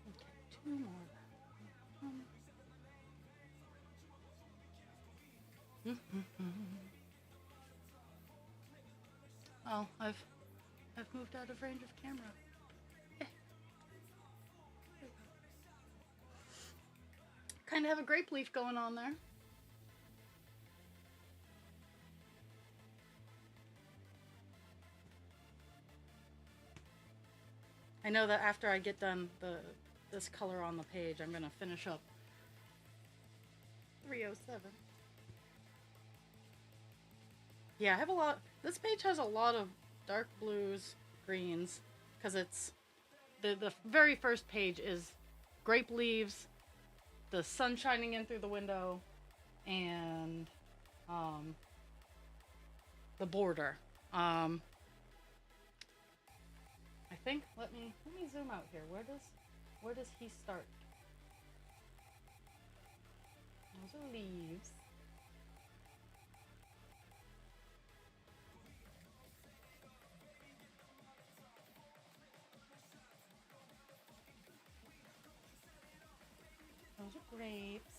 Okay, two more. Oh, I've moved out of range of camera. Kind of have a grape leaf going on there. I know that after I get done this color on the page, I'm gonna finish up 307. Yeah, I have a lot. This page has a lot of dark blues, greens, because it's the very first page is grape leaves, the sun shining in through the window, and the border. I think let me zoom out here. Where does he start? Those are leaves. Those are grapes.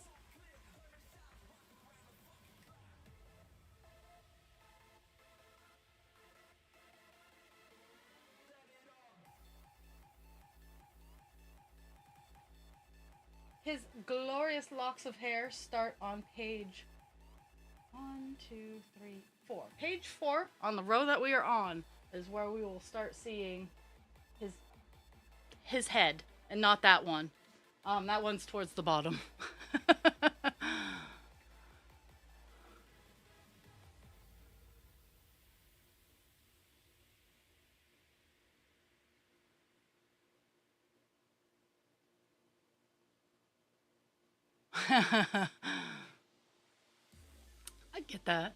His glorious locks of hair start on page 1, 2, 3, 4. Page 4 on the row that we are on is where we will start seeing his head, and not that one. That one's towards the bottom. I get that.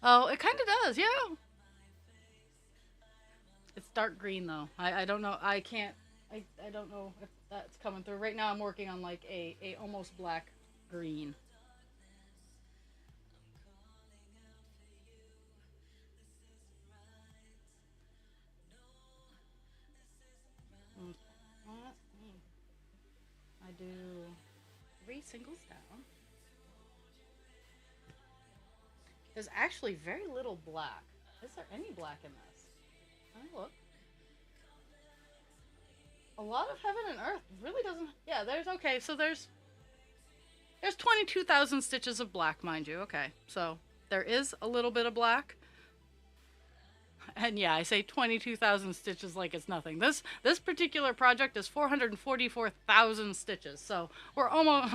Oh, it kind of does, yeah. It's dark green though. I don't know. I can't. I don't know if that's coming through. Right now I'm working on like a almost black green. I do 3 singles down. There's actually very little black. Is there any black in this? Can I look? A lot of heaven and earth really doesn't. Yeah, there's okay. So there's 22,000 stitches of black, mind you. Okay, so there is a little bit of black. And yeah, I say 22,000 stitches like it's nothing. This particular project is 444,000 stitches. So we're almost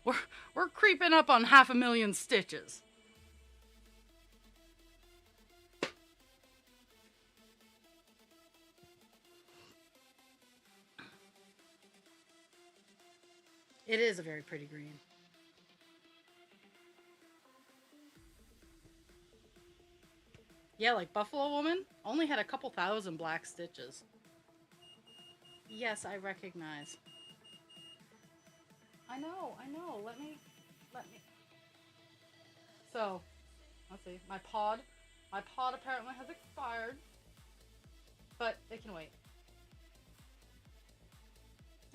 we're creeping up on 500,000 stitches. It is a very pretty green. Yeah, like Buffalo Woman only had a couple thousand black stitches. Yes, I recognize. I know. Let me. So, let's see. My pod apparently has expired, but it can wait.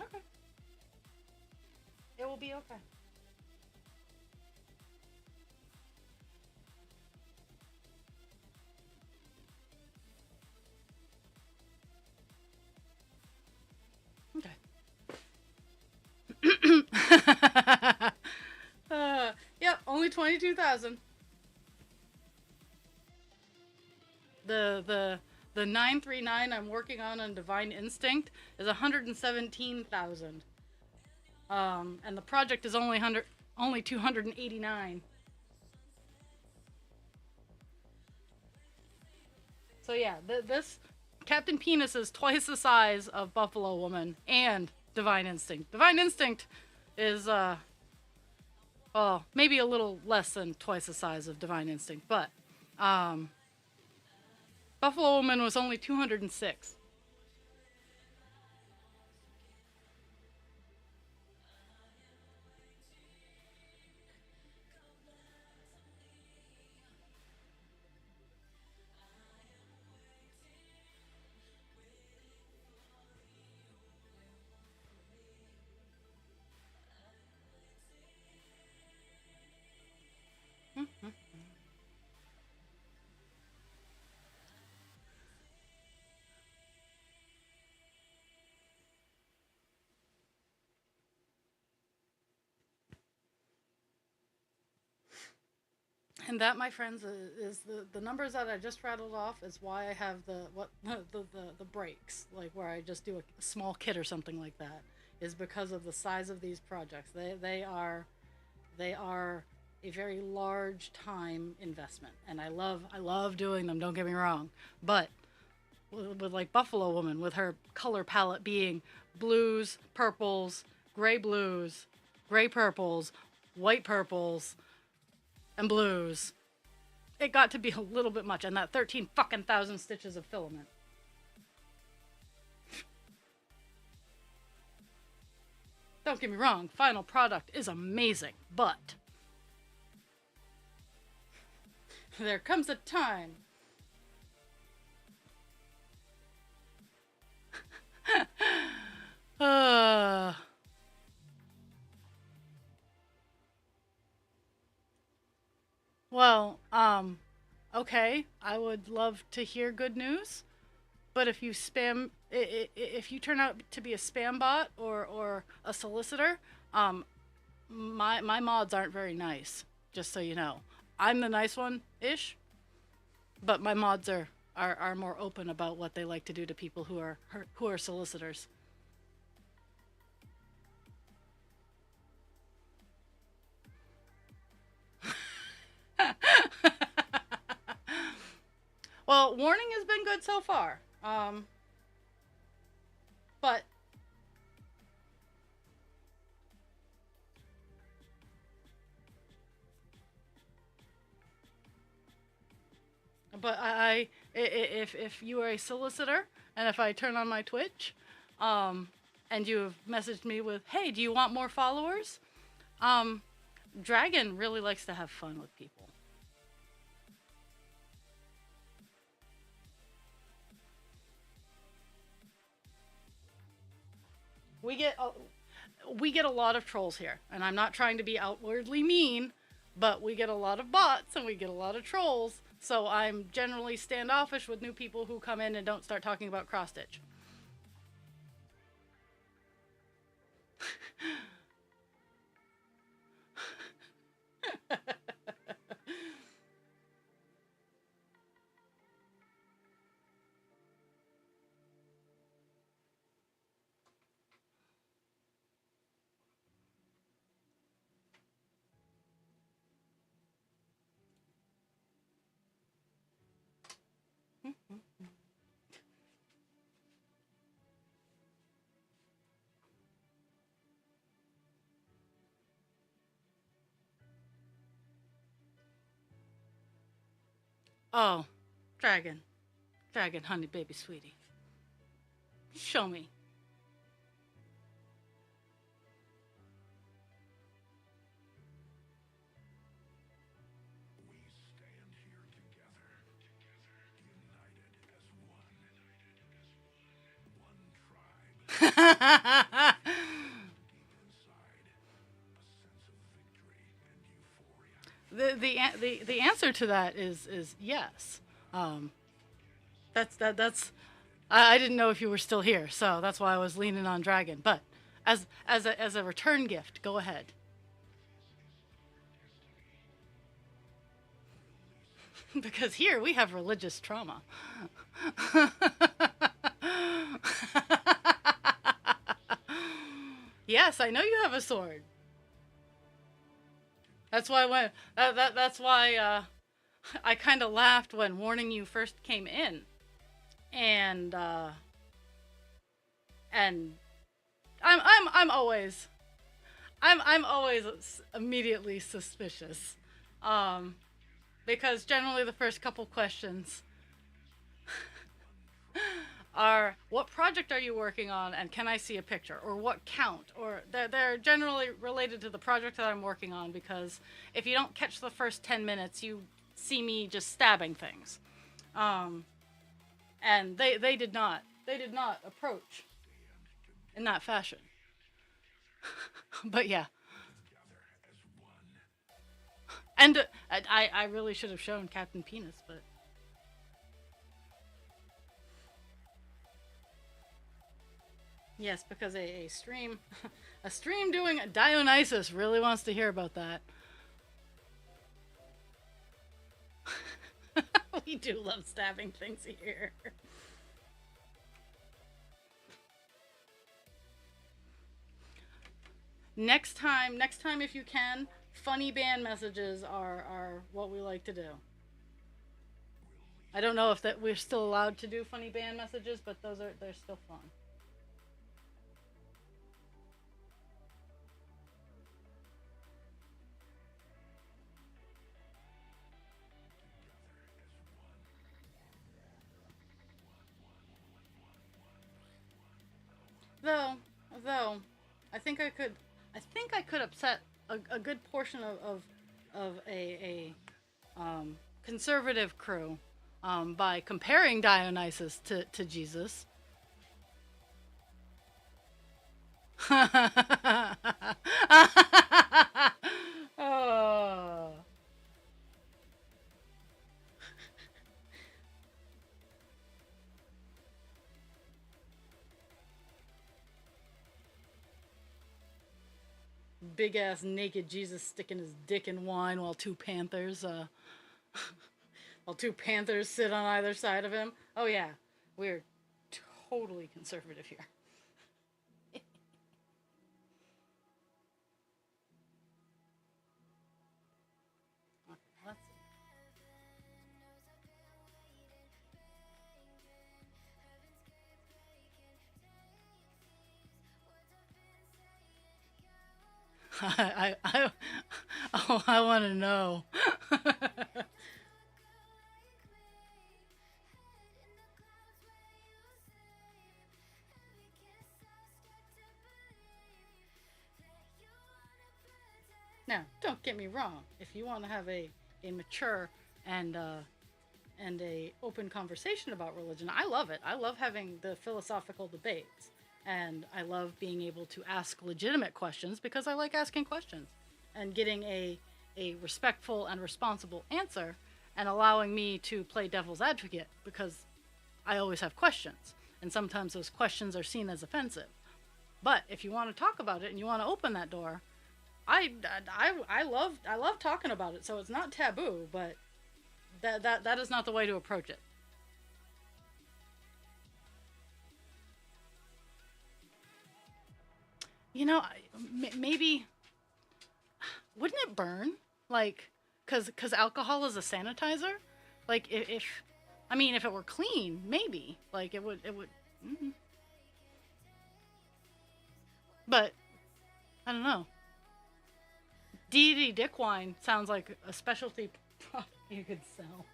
Okay. It will be okay. Okay. Yep, only 22,000. The 939 I'm working on Divine Instinct is 117,000. And the project is only 289. So yeah, this Captain Penis is twice the size of Buffalo Woman and Divine Instinct. Divine Instinct is well, maybe a little less than twice the size of Divine Instinct, but Buffalo Woman was only 206. And that, my friends, is the numbers that I just rattled off is why I have the what the breaks, like where I just do a small kit or something like that, is because of the size of these projects. They are a very large time investment, and I love doing them. Don't get me wrong, but with like Buffalo Woman, with her color palette being blues, purples, gray purples, white purples, and blues, it got to be a little bit much. And that 13 fucking thousand stitches of filament. Don't get me wrong, final product is amazing, but there comes a time. uh, well, okay, I would love to hear good news, but if you if you turn out to be a spam bot or a solicitor, um, my mods aren't very nice. Just so you know, I'm the nice one ish, but my mods are more open about what they like to do to people who are solicitors. Well, warning has been good so far. But if you are a solicitor and if I turn on my Twitch, um, and you have messaged me with, "Hey, do you want more followers?" Um, Dragon really likes to have fun with people. We get a, we get a lot of trolls here, and I'm not trying to be outwardly mean, but we get a lot of bots and we get a lot of trolls. So I'm generally standoffish with new people who come in and don't start talking about cross stitch. Oh, dragon, dragon, honey, baby, sweetie, show me. The answer to that is yes. Um, that's I didn't know if you were still here, so that's why I was leaning on Dragon. But as a return gift, go ahead. Because here we have religious trauma. Yes, I know you have a sword. That's why that's why I kind of laughed when warning you first came in, and and I'm always I'm always immediately suspicious, um, because generally the first couple questions are, what project are you working on and can I see a picture, or what count, or they're generally related to the project that I'm working on, because if you don't catch the first 10 minutes you see me just stabbing things, um, and they did not approach in that fashion. But yeah, and I really should have shown Captain Penis, but yes, because a stream, a stream doing Dionysus really wants to hear about that. We do love stabbing things here. Next time if you can, funny band messages are what we like to do. I don't know if that we're still allowed to do funny band messages, but they're still fun. Though, though, I think I could upset a good portion of conservative crew by comparing Dionysus to Jesus. Oh. Big ass naked Jesus sticking his dick in wine while two panthers while two panthers sit on either side of him. Oh yeah, we're totally conservative here. Okay, let's see. I oh, I want to know. Now, don't get me wrong. If you want to have a mature and a open conversation about religion, I love it. I love having the philosophical debates, and I love being able to ask legitimate questions because I like asking questions and getting a respectful and responsible answer, and allowing me to play devil's advocate because I always have questions, and sometimes those questions are seen as offensive. But if you want to talk about it and you want to open that door, I love talking about it. So it's not taboo, but that is not the way to approach it. You know, maybe wouldn't it burn? Like, cause alcohol is a sanitizer. Like if I mean, if it were clean, maybe like it would. Mm. But I don't know. Deity dick wine sounds like a specialty product you could sell.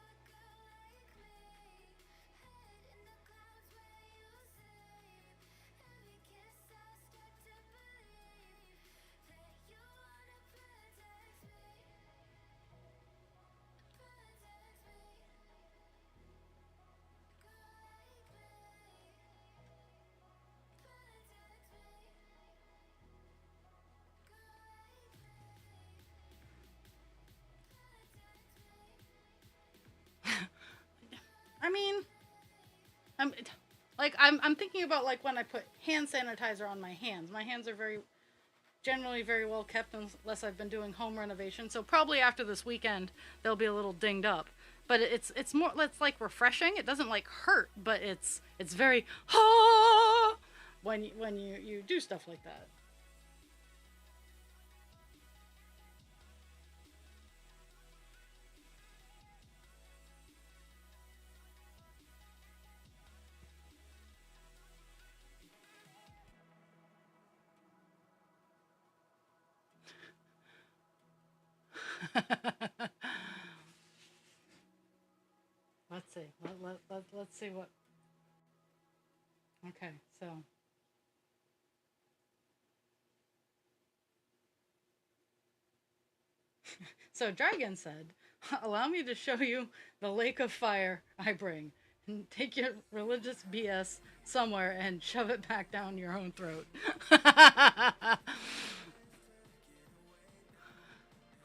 I mean, I'm I'm thinking about like when I put hand sanitizer on my hands. My hands are generally very well kept unless I've been doing home renovation. So probably after this weekend they'll be a little dinged up. But it's more it's like refreshing. It doesn't like hurt, but it's very ah when you do stuff like that. Let's see. Let's see what. Okay, so Dragon said, "Allow me to show you the lake of fire I bring, and take your religious BS somewhere and shove it back down your own throat."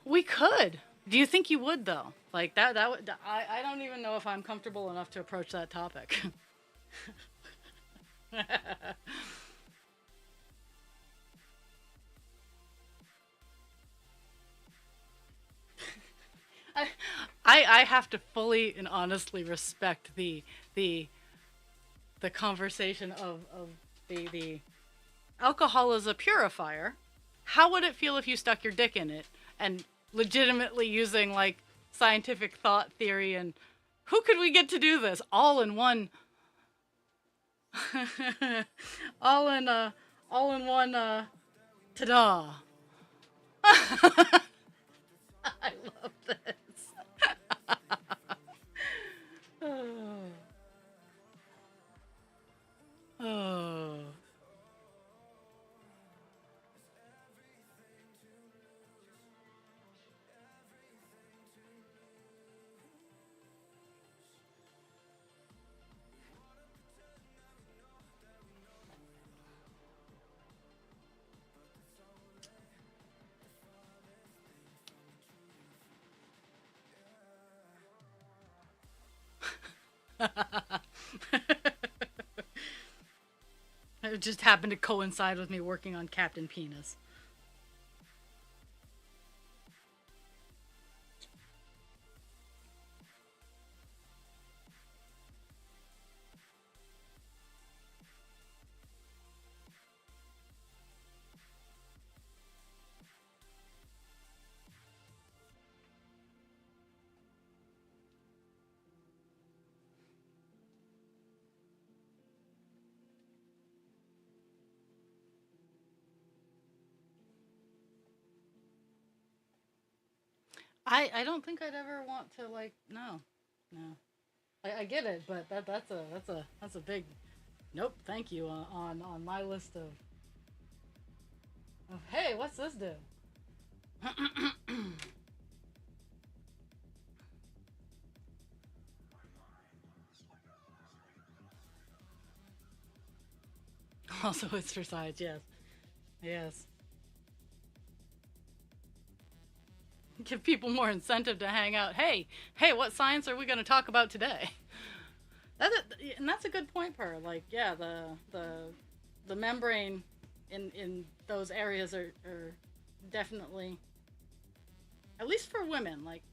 We could. Do you think you would though? Like that would I don't even know if I'm comfortable enough to approach that topic. I I have to fully and honestly respect the the conversation of the alcohol is a purifier. How would it feel if you stuck your dick in it and legitimately using like scientific thought theory and who could we get to do this all in one all in all in one ta-da. I love this. Oh. Oh. It just happened to coincide with me working on Captain Penis. I don't think I'd ever want to like no. No. I get it, but that's a big nope, thank you on my list of hey, what's this do? Also exercise, yes. Yes. Give people more incentive to hang out. Hey, what science are we going to talk about today? And that's a good point, Per. Like, yeah, the membrane in those areas are definitely, at least for women. Like,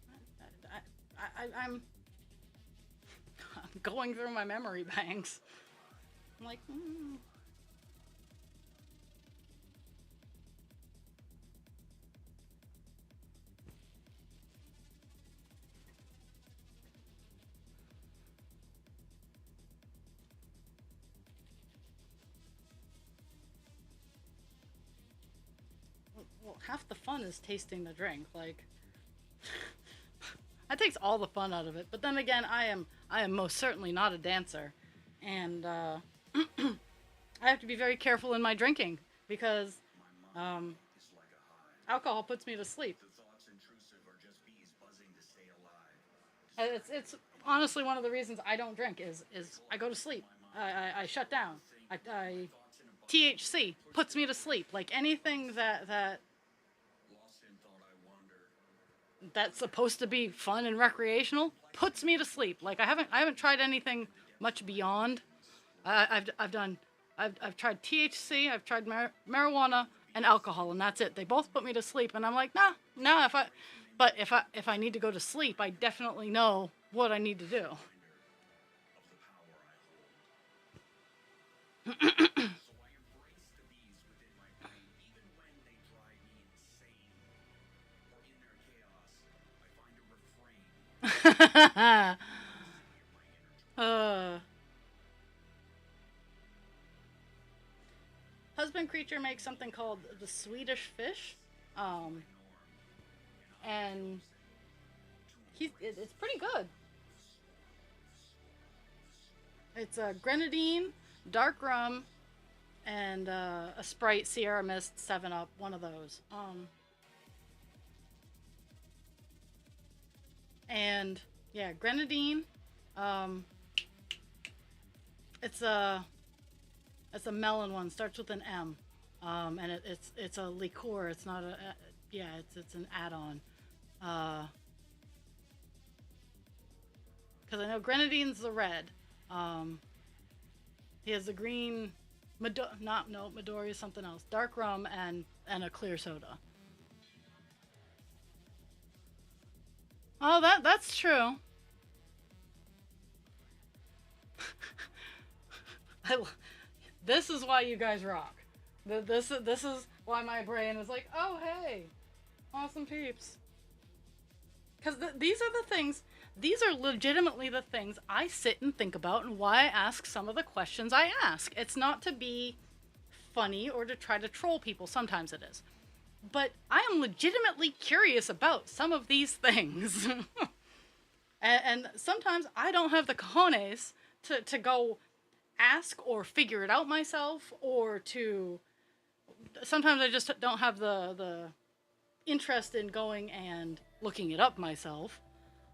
I'm going through my memory banks. I'm like, well, half the fun is tasting the drink. Like, that takes all the fun out of it. But then again, I am most certainly not a dancer, and I have to be very careful in my drinking because um, alcohol puts me to sleep. It's honestly one of the reasons I don't drink is I go to sleep. I shut down. I THC puts me to sleep. Like anything that's supposed to be fun and recreational puts me to sleep. Like I haven't tried anything much beyond. I've done I've tried THC, I've tried marijuana and alcohol, and that's it. They both put me to sleep, and I'm like, nah. If I need to go to sleep, I definitely know what I need to do. uh, Husband Creature makes something called the Swedish fish, um, and it's pretty good. It's a grenadine, dark rum, and a Sprite, Sierra Mist, Seven Up, one of those. And yeah, grenadine. Um, it's a melon one. Starts with an M. And it's a liqueur. It's not yeah. It's an add-on. Because I know grenadine's the red. Um, he has the green. Not no Midori is something else. Dark rum and a clear soda. Oh, that's true. I, this is why you guys rock. This is why my brain is like, oh hey, awesome peeps. Because these are the things. These are legitimately the things I sit and think about, and why I ask some of the questions I ask. It's not to be funny or to try to troll people. Sometimes it is, but I am legitimately curious about some of these things. And sometimes I don't have the cojones to go ask or figure it out myself, or to, sometimes I just don't have the interest in going and looking it up myself.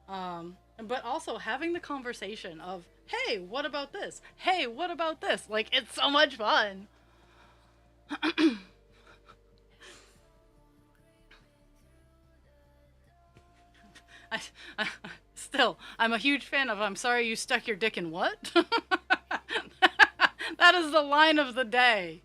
But also having the conversation of, hey, what about this? Hey, what about this? Like, it's so much fun. I, I, Still, I'm a huge fan of I'm sorry you stuck your dick in what? That is the line of the day.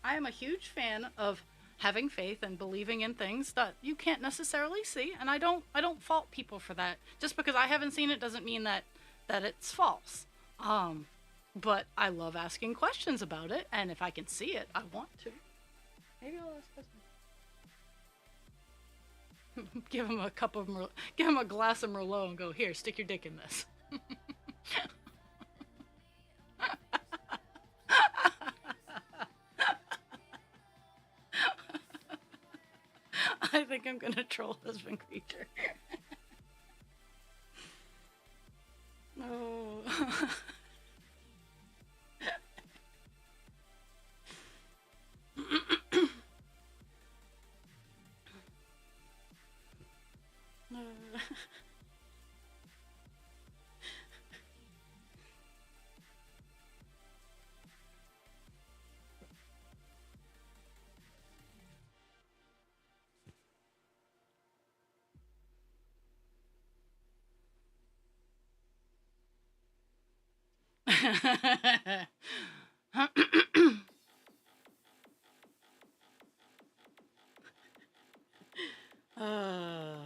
I am a huge fan of having faith and believing in things that you can't necessarily see, and I don't fault people for that. Just because I haven't seen it doesn't mean that it's false. Um but I love asking questions about it, and if I can see it, I want to. Maybe I'll ask questions. Give him a give him a glass of Merlot and go, here, stick your dick in this. I think I'm gonna troll husband creature. Oh. uh,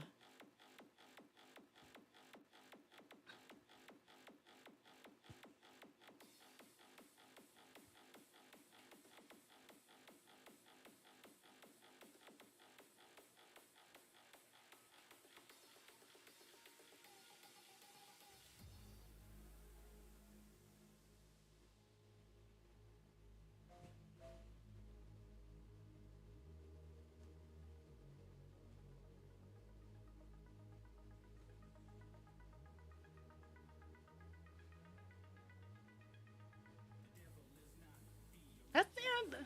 that's yeah,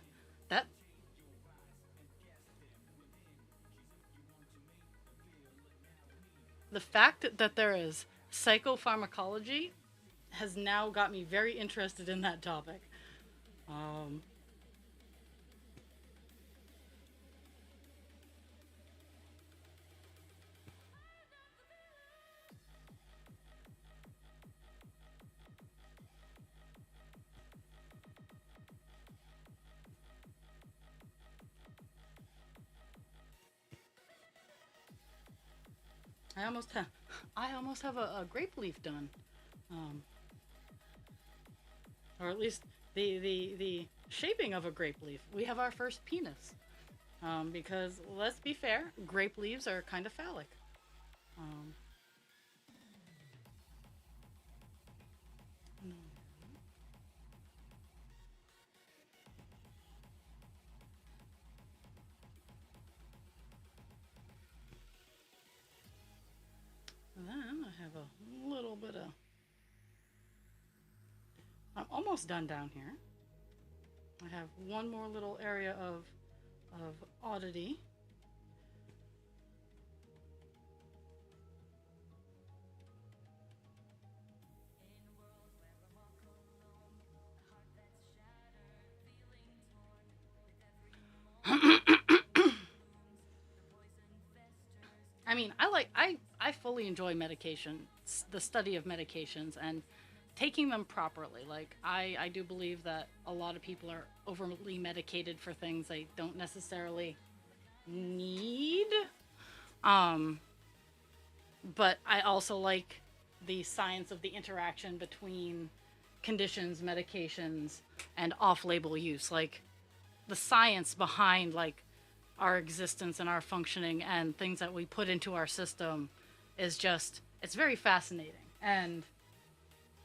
that the fact that there is psychopharmacology has now got me very interested in that topic. Um, I almost have, I almost have a grape leaf done, um, or at least the shaping of a grape leaf. We have our first penis, because let's be fair, grape leaves are kind of phallic. Um, and then I have a little bit of. I'm almost done down here. I have one more little area of oddity. I mean, I fully enjoy medication, the study of medications and taking them properly. Like I do believe that a lot of people are overly medicated for things they don't necessarily need. Um, but I also like the science of the interaction between conditions, medications, and off-label use. Like the science behind like our existence and our functioning and things that we put into our system is just, it's very fascinating. And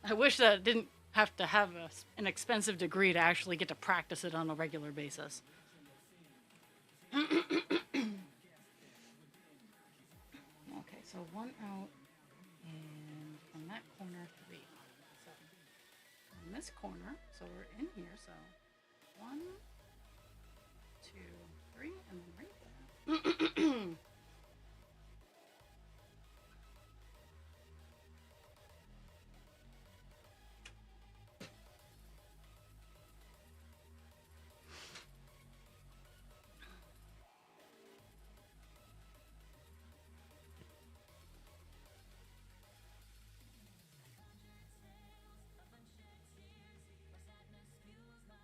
I wish that it didn't have to have an expensive degree to actually get to practice it on a regular basis. Okay, so one out, and from that corner, three. So from this corner, so we're in here, so one, two, three, and then right there.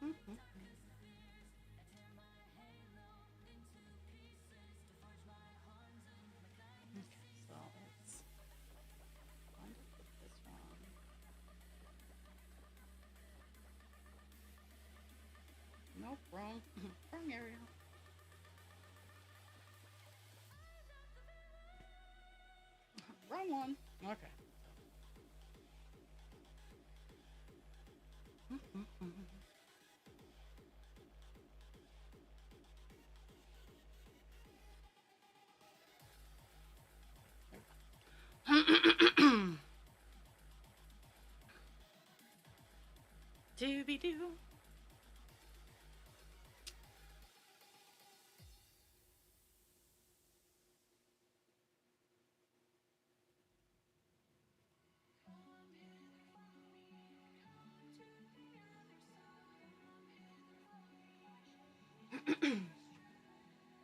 Okay, so it's going to put this one. Nope, wrong, wrong area. Wrong one. Okay. Dooby doo.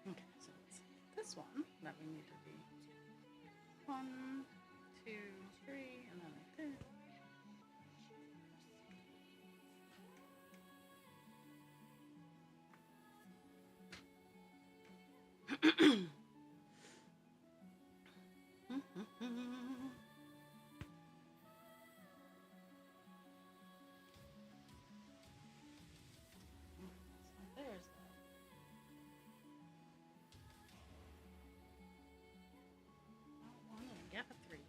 Okay, so it's this one that we need to be. One, two, three, and then right there. So there's that. One and a gap of three.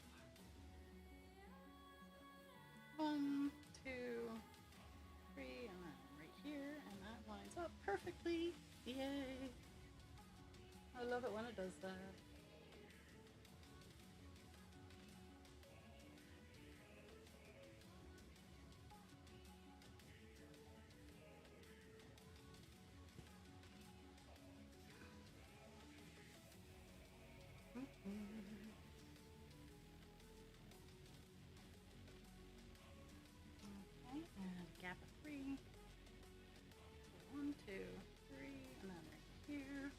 One, two, three, and then right here, and that lines up perfectly. Yay! I love it when it does that. Okay, and a gap of three. So one, two, three, and then right here.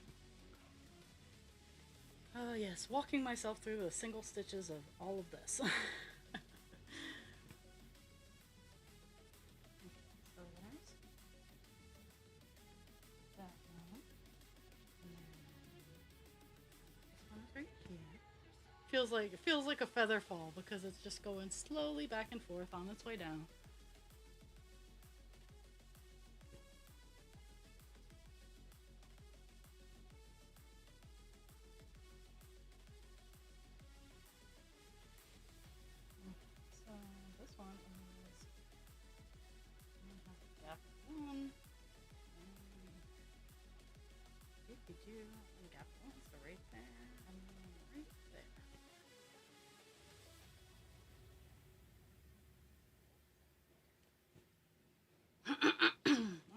Oh yes, walking myself through the single stitches of all of this. Okay, so there's that one. And then this one's right here. It feels like a feather fall because it's just going slowly back and forth on its way down. So this one is gap one, and gap one, so right there, and then right there.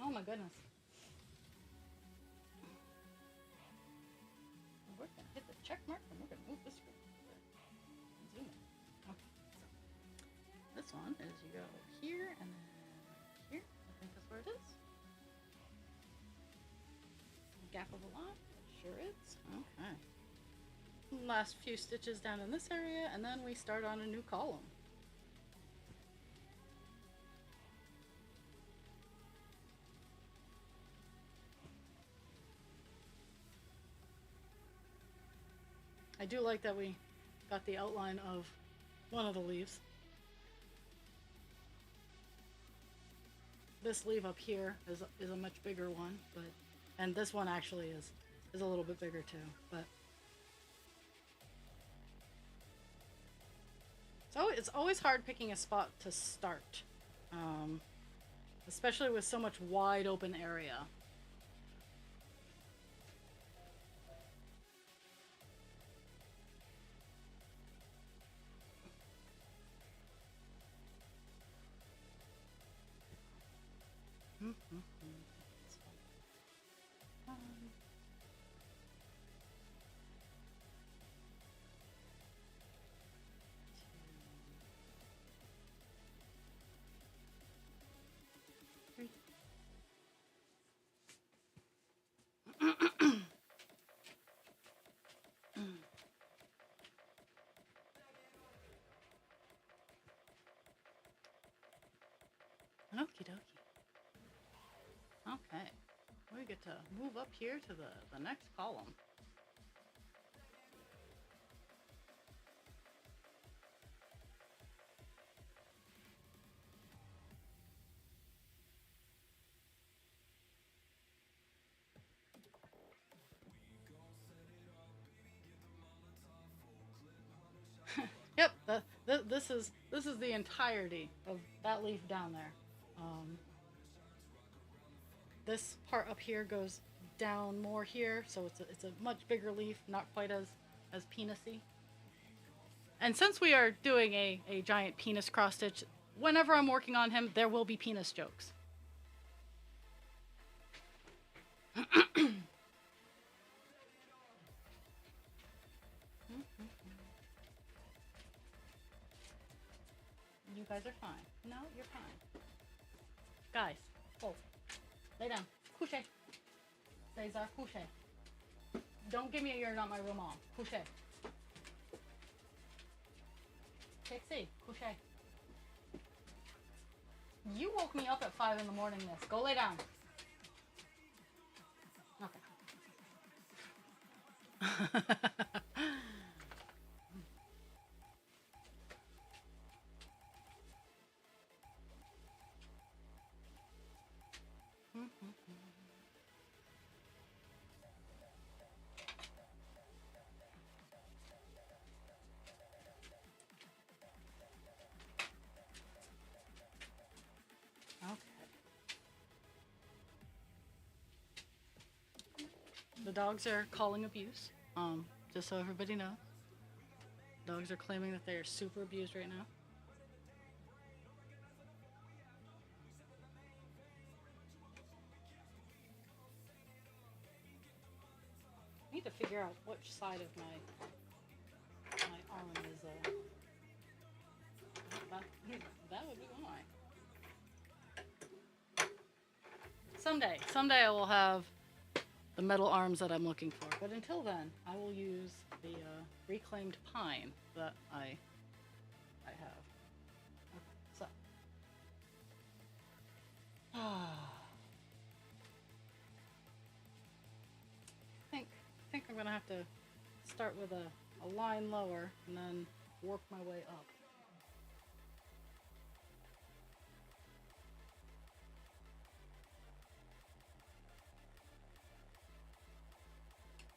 Oh my goodness. We're gonna hit the check mark and we're gonna move this screen. Zoom in. Okay, so this one is you go here and then here. I think that's where it is. Gap of a line. It sure is. Okay. Last few stitches down in this area, and then we start on a new column. I do like that we got the outline of one of the leaves. This leaf up here is a much bigger one, and this one actually is a little bit bigger too, but so it's always hard picking a spot to start, especially with so much wide open area. Okie dokie. Okay, we get to move up here to the next column. Yep, this is the entirety of that leaf down there. This part up here goes down more here, so it's a much bigger leaf, not quite as penisy. And since we are doing a giant penis cross stitch, whenever I'm working on him, there will be penis jokes. You guys are fine. No, you're fine. Guys, hold. Lay down. Couche. Cesar, couche. Don't give me a you're not my real mom. Couche. Pixie, couche. You woke me up at 5 in the morning, miss. Go lay down. Okay. The dogs are calling abuse, just so everybody knows. Dogs are claiming that they are super abused right now. I need to figure out which side of my arm is, that would be why. Someday I will have the metal arms that I'm looking for. But until then, I will use the reclaimed pine that I have. Okay, so. I think I'm gonna have to start with a line lower and then work my way up.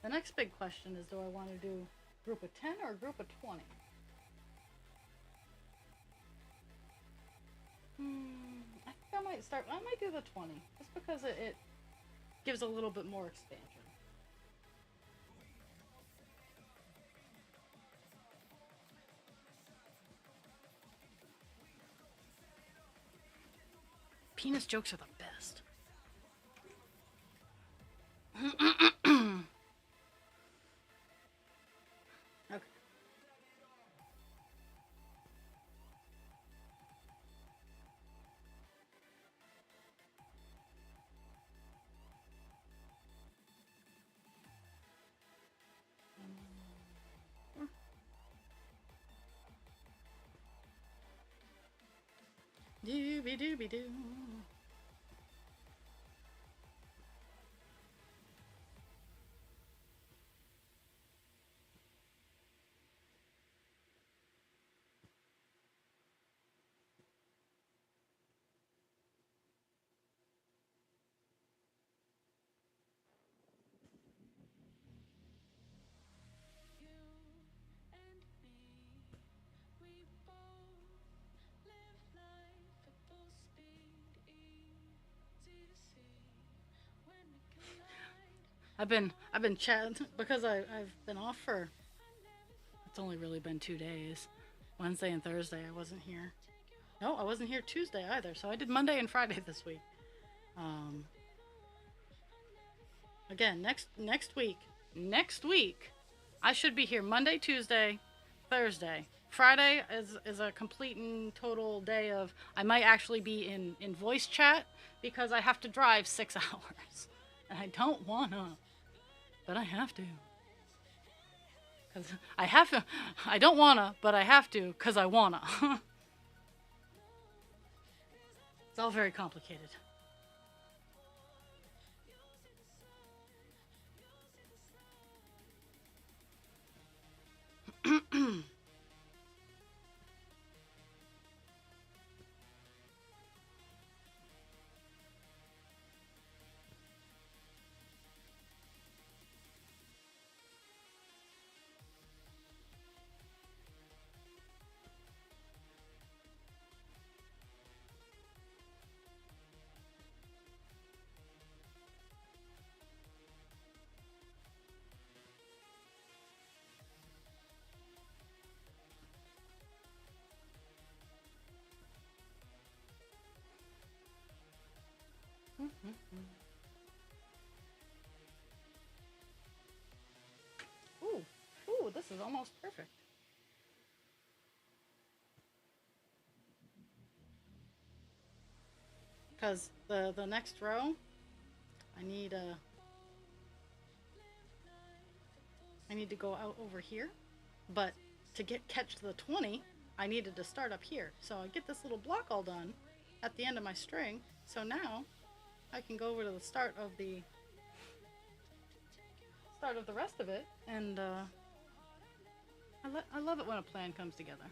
The next big question is, do I want to do group of 10 or a group of 20? I think I might do the 20, just because it gives a little bit more expansion. Penis jokes are the best. Okay. Dooby dooby doo. I've been chatting because I've been off for, it's only really been 2 days. Wednesday and Thursday I wasn't here. No, I wasn't here Tuesday either. So I did Monday and Friday this week. Um, Again, next week, I should be here Monday, Tuesday, Thursday. Friday is a complete and total day of, I might actually be in voice chat because I have to drive 6 hours. And I don't wanna, but I have to. Cause I have to, I don't wanna, but I have to, cause I wanna. It's all very complicated. Ooh, ooh, this is almost perfect. Because the next row, I need I need to go out over here, but to catch the 20, I needed to start up here. So I get this little block all done at the end of my string. So now I can go over to the start of the rest of it, and I love it when a plan comes together.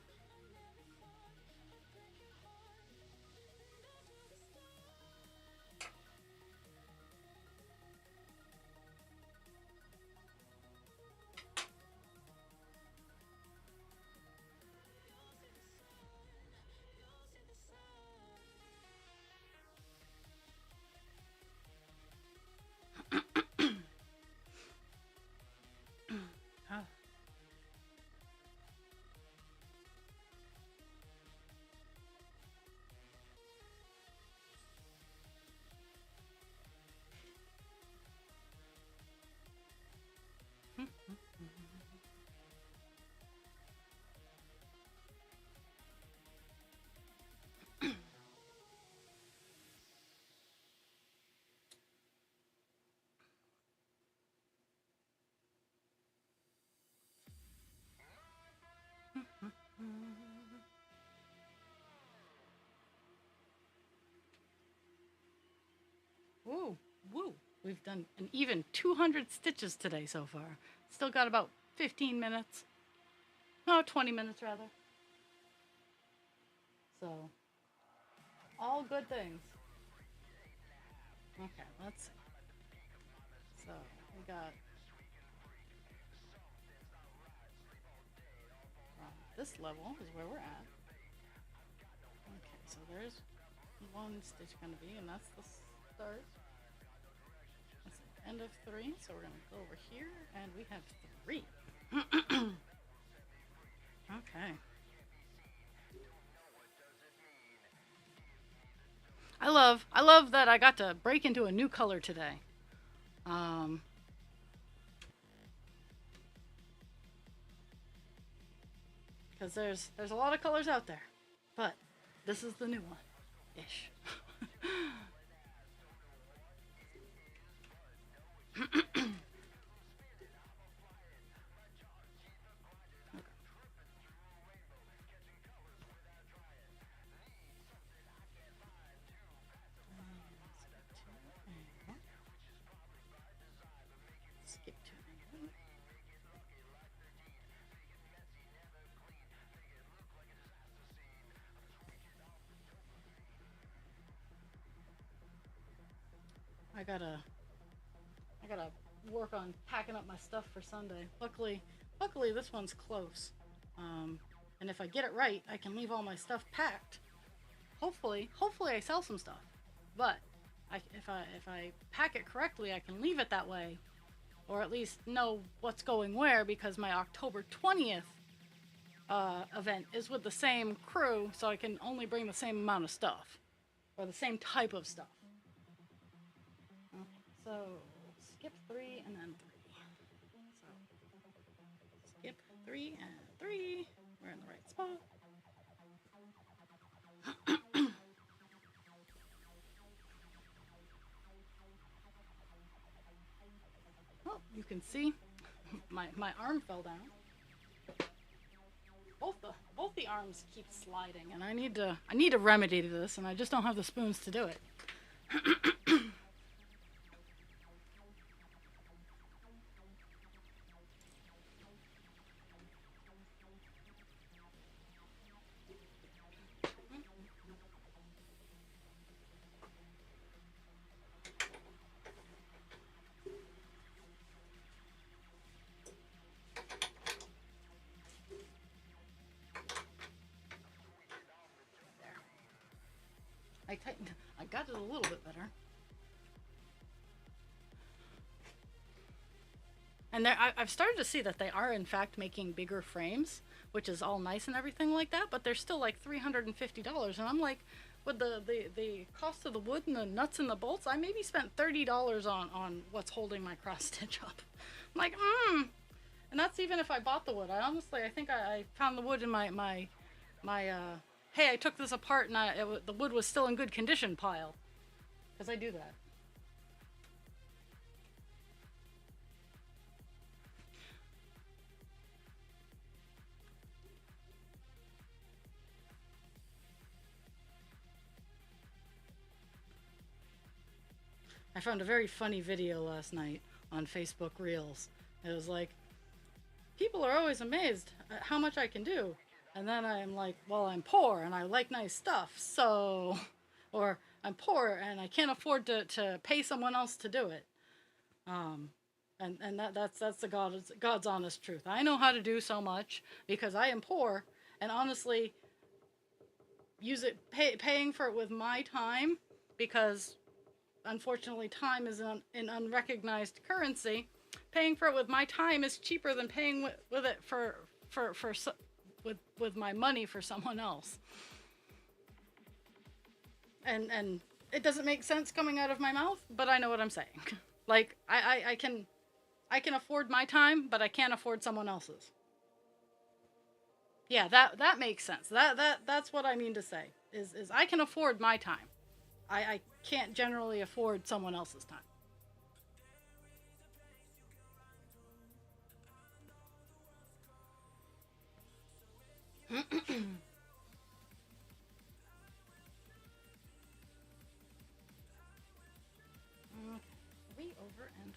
Ah. Woo, woo. We've done an even 200 stitches today so far. Still got about 15 minutes. No, 20 minutes rather. So, all good things. Okay, let's see. So, we got this level is where we're at. Okay, so there's one stitch going to be, and that's the start. That's the end of 3, so we're going to go over here, and we have 3. Okay. I love that I got to break into a new color today. Because there's a lot of colors out there, but this is the new one, ish. I gotta I gotta work on packing up my stuff for Sunday. Luckily this one's close. And if I get it right, I can leave all my stuff packed. Hopefully I sell some stuff. But if I pack it correctly, I can leave it that way, or at least know what's going where, because my October 20th event is with the same crew, so I can only bring the same amount of stuff, or the same type of stuff. Okay, so skip 3 and then 3. So skip 3 and 3. We're in the right spot. Oh, you can see my arm fell down. Both the arms keep sliding, and I need to remedy this, and I just don't have the spoons to do it. I got it a little bit better. And I've started to see that they are in fact making bigger frames, which is all nice and everything like that, but they're still like $350. And I'm like, with the cost of the wood and the nuts and the bolts, I maybe spent $30 on what's holding my cross stitch up. I'm like, And that's even if I bought the wood. I think I found the wood in my hey, I took this apart and the wood was still in good condition pile. Because I do that. I found a very funny video last night on Facebook Reels. It was like, people are always amazed at how much I can do. And then I'm like, well, I'm poor and I like nice stuff, so... Or I'm poor and I can't afford to pay someone else to do it. And that's the God's honest truth. I know how to do so much because I am poor, and honestly, paying for it with my time, because unfortunately time is an unrecognized currency. Paying for it with my time is cheaper than paying with it with my money for someone else. And it doesn't make sense coming out of my mouth, but I know what I'm saying. Like, I can afford my time, but I can't afford someone else's. Yeah, that makes sense. That's what I mean to say. Is I can afford my time. I can't generally afford someone else's time. Okay, over and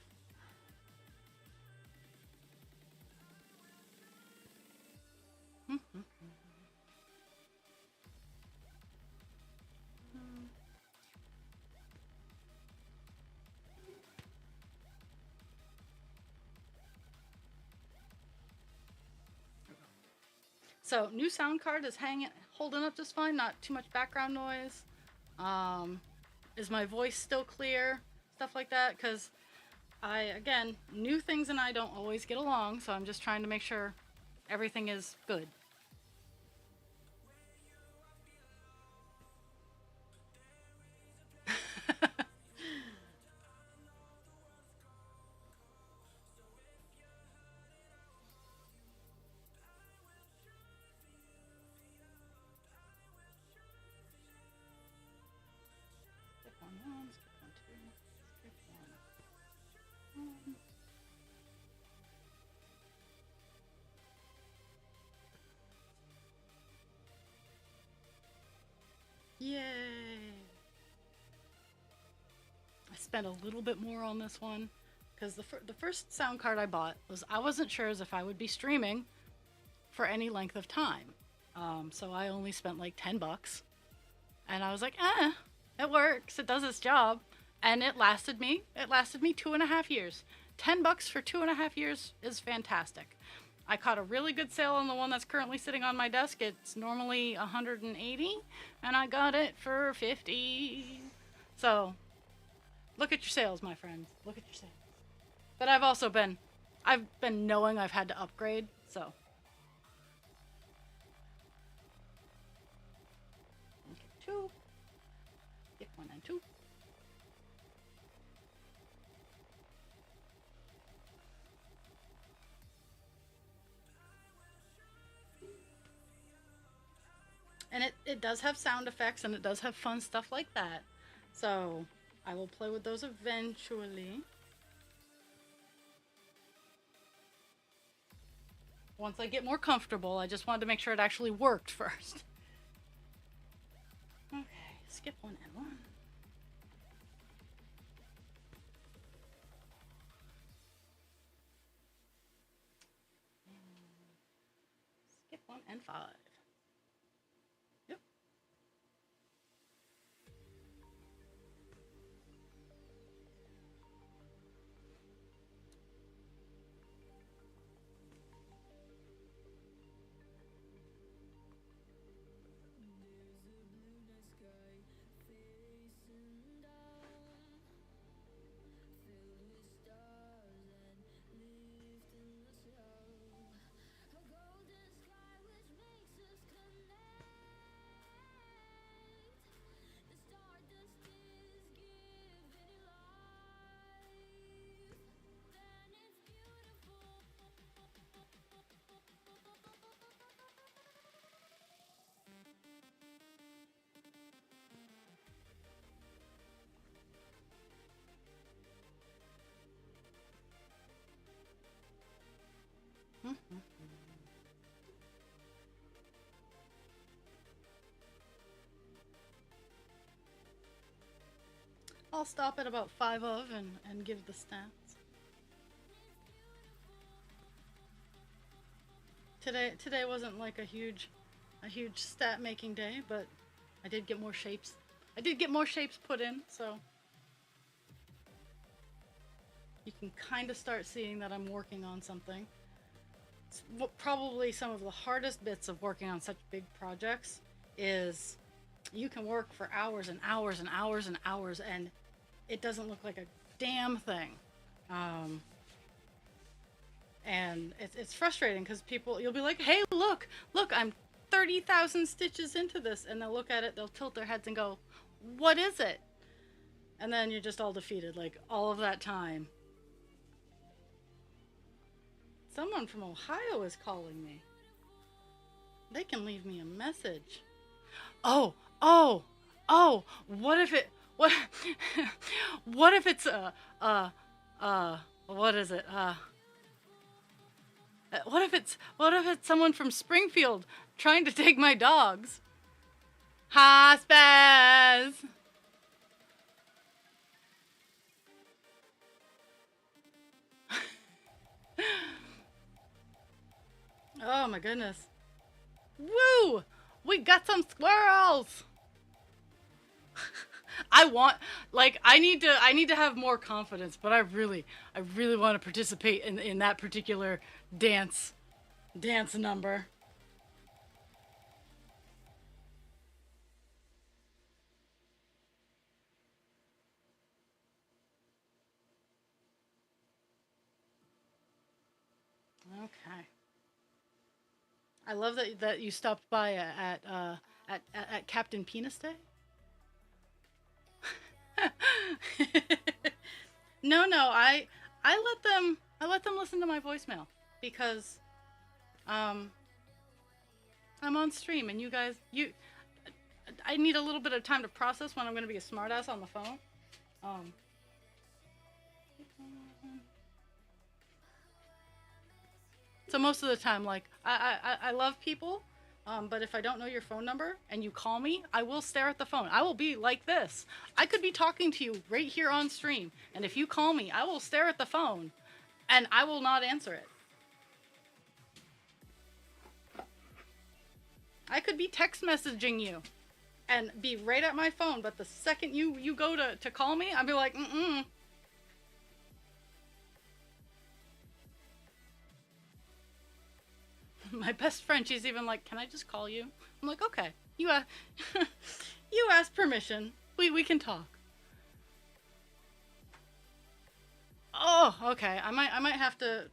So, new sound card is holding up just fine, not too much background noise. Is my voice still clear? Stuff like that, because again, new things and I don't always get along, so I'm just trying to make sure everything is good. Yay! I spent a little bit more on this one because the first sound card I bought was, I wasn't sure as if I would be streaming for any length of time. So I only spent like $10, and I was like, it works, it does its job. And it lasted me 2.5 years. $10 for 2.5 years is fantastic. I caught a really good sale on the one that's currently sitting on my desk. It's normally 180, and I got it for 50. So look at your sales, my friends. Look at your sales. But I've been knowing I've had to upgrade, so. Okay, two. Get one and two. And it does have sound effects and it does have fun stuff like that. So I will play with those eventually. Once I get more comfortable, I just wanted to make sure it actually worked first. Okay, skip one and one. Skip one and five. Yep. I'll stop at about 5 of and give the stats. Today wasn't like a huge stat making day, but I did get more shapes. I did get more shapes put in, so you can kind of start seeing that I'm working on something. It's probably some of the hardest bits of working on such big projects is you can work for hours and hours and hours and hours and it doesn't look like a damn thing. And it's frustrating because you'll be like, hey, look, I'm 30,000 stitches into this. And they'll look at it, they'll tilt their heads and go, what is it? And then you're just all defeated, like all of that time. Someone from Ohio is calling me. They can leave me a message. Oh, what if what if it's what is it? What if it's someone from Springfield trying to take my dogs? Hospice. Oh my goodness. Woo! We got some squirrels. I need to have more confidence, but I really want to participate in that particular dance number. Okay. I love that you stopped by at Captain Penis Day. No, I let them listen to my voicemail because I'm on stream and you guys I need a little bit of time to process when I'm going to be a smartass on the phone. Um so most of the time, like I love people, but if I don't know your phone number and you call me, I will stare at the phone. I will be like this. I could be talking to you right here on stream, and if you call me, I will stare at the phone, and I will not answer it. I could be text messaging you, and be right at my phone. But the second you go to call me, I'll be like, mm-mm. My best friend, she's even like, can I just call you? I'm like, okay. You asked permission. We can talk. Oh, okay. I might have to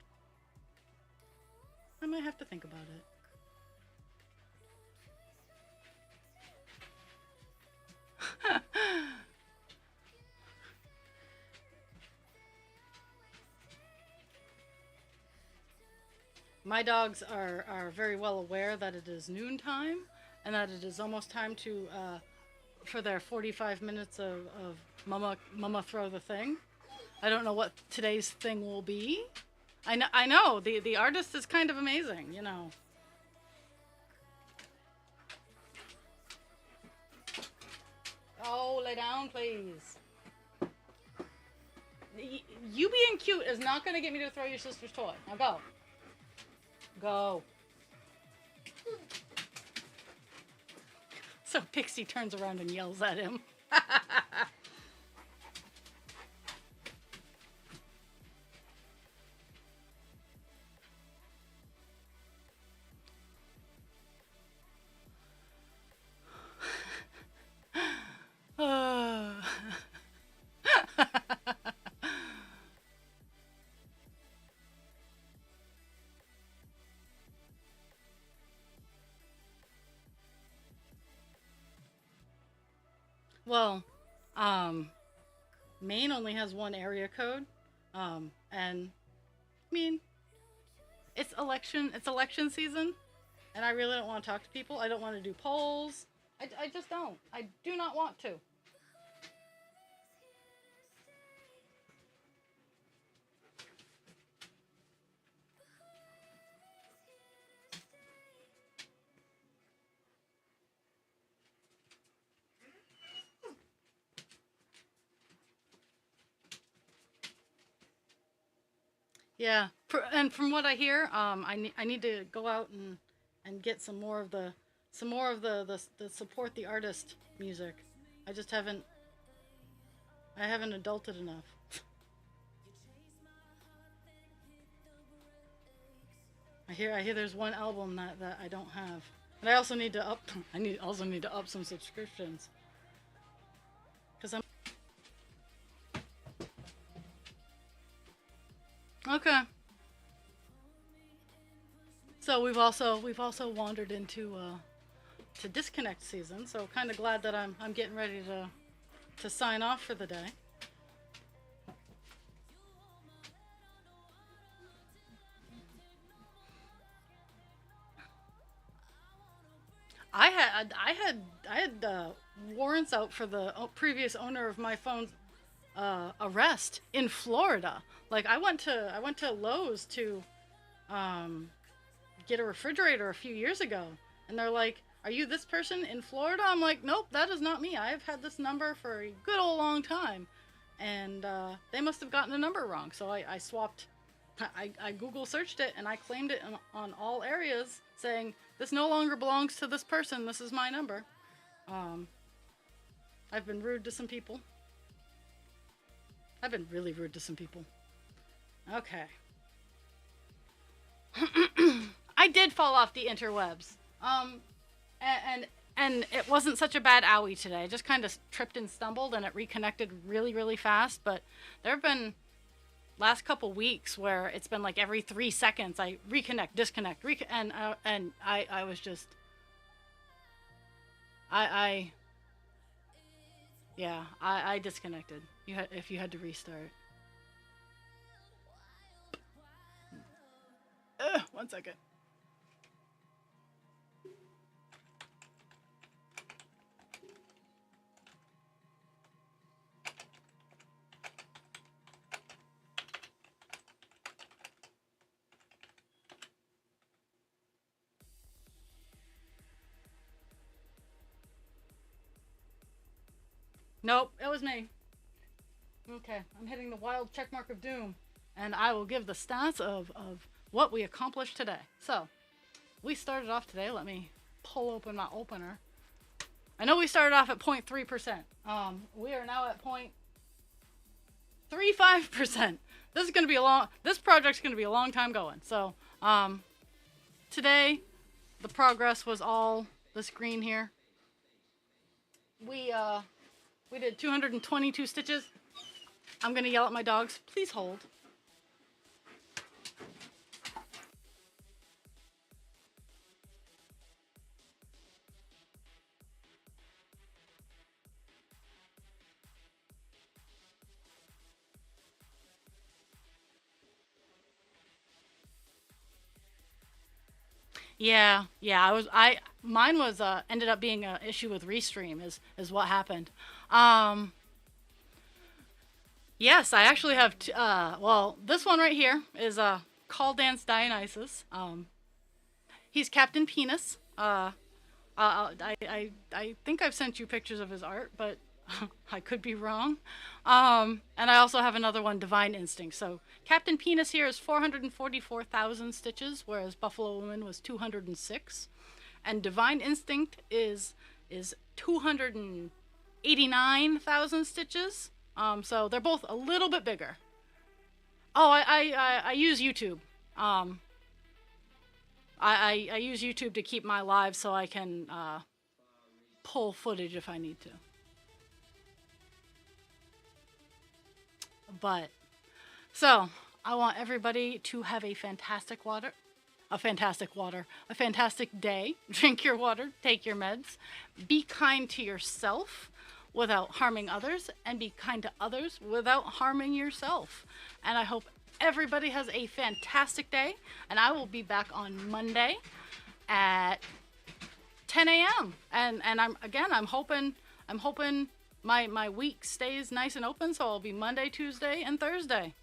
think about it. My dogs are very well aware that it is noontime and that it is almost time to for their 45 minutes of mama throw the thing. I don't know what today's thing will be. I know the artist is kind of amazing, you know. Oh, lay down, please. You being cute is not going to get me to throw your sister's toy. Now go. Go. So Pixie turns around and yells at him. Well, Maine only has one area code, and I mean, it's election season, and I really don't want to talk to people. I don't want to do polls. I just don't. I do not want to. Yeah, and from what I hear, I need to go out and get some more of the support the artist music. I just haven't adulted enough. I hear there's one album that I don't have, and I also need to up I need to up some subscriptions because I'm okay. So we've also wandered into to disconnect season. So kind of glad that I'm getting ready to sign off for the day. I had warrants out for the previous owner of my phone's arrest in Florida. Like I went to Lowe's to um, get a refrigerator a few years ago, and they're like, "Are you this person in Florida?" I'm like, "Nope, that is not me. I've had this number for a good old long time," and they must have gotten the number wrong. So I swapped. I Google searched it and I claimed it on all areas, saying this no longer belongs to this person. This is my number. Um, I've been rude to some people. I've been really rude to some people. Okay. I did fall off the interwebs. And it wasn't such a bad owie today. I just kind of tripped and stumbled and it reconnected really, really fast. But there have been last couple weeks where it's been like every 3 seconds I reconnect, disconnect, and I was just I yeah, I disconnected. If you had to restart. 1 second. Nope, it was me. Okay, I'm hitting the wild checkmark of doom, and I will give the stats of what we accomplished today. So, we started off today. Let me pull open my opener. I know we started off at 0.3%. We are now at 0.35%. This project's gonna be a long time going. So, today, the progress was all this green here. We did 222 stitches. I'm gonna yell at my dogs. Please hold. Yeah, mine was ended up being an issue with Restream is what happened. Um, yes, I actually have. Well, this one right here is Call Dance Dionysus. He's Captain Penis. I think I've sent you pictures of his art, but I could be wrong. And I also have another one, Divine Instinct. So Captain Penis here is 444,000 stitches, whereas Buffalo Woman was 206, and Divine Instinct is 289,000 stitches. So they're both a little bit bigger. Oh, I use YouTube. I use YouTube to keep my live so I can pull footage if I need to. But, so, I want everybody to have a fantastic day. Drink your water, take your meds, be kind to yourself without harming others, and be kind to others without harming yourself. And I hope everybody has a fantastic day, and I will be back on Monday at 10 a.m. And I'm hoping my week stays nice and open, so I'll be Monday, Tuesday, and Thursday.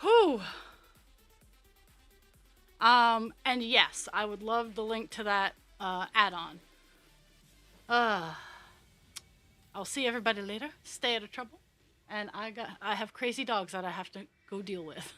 Whew. And yes, I would love the link to that add-on. I'll see everybody later. Stay out of trouble. And I have crazy dogs that I have to go deal with.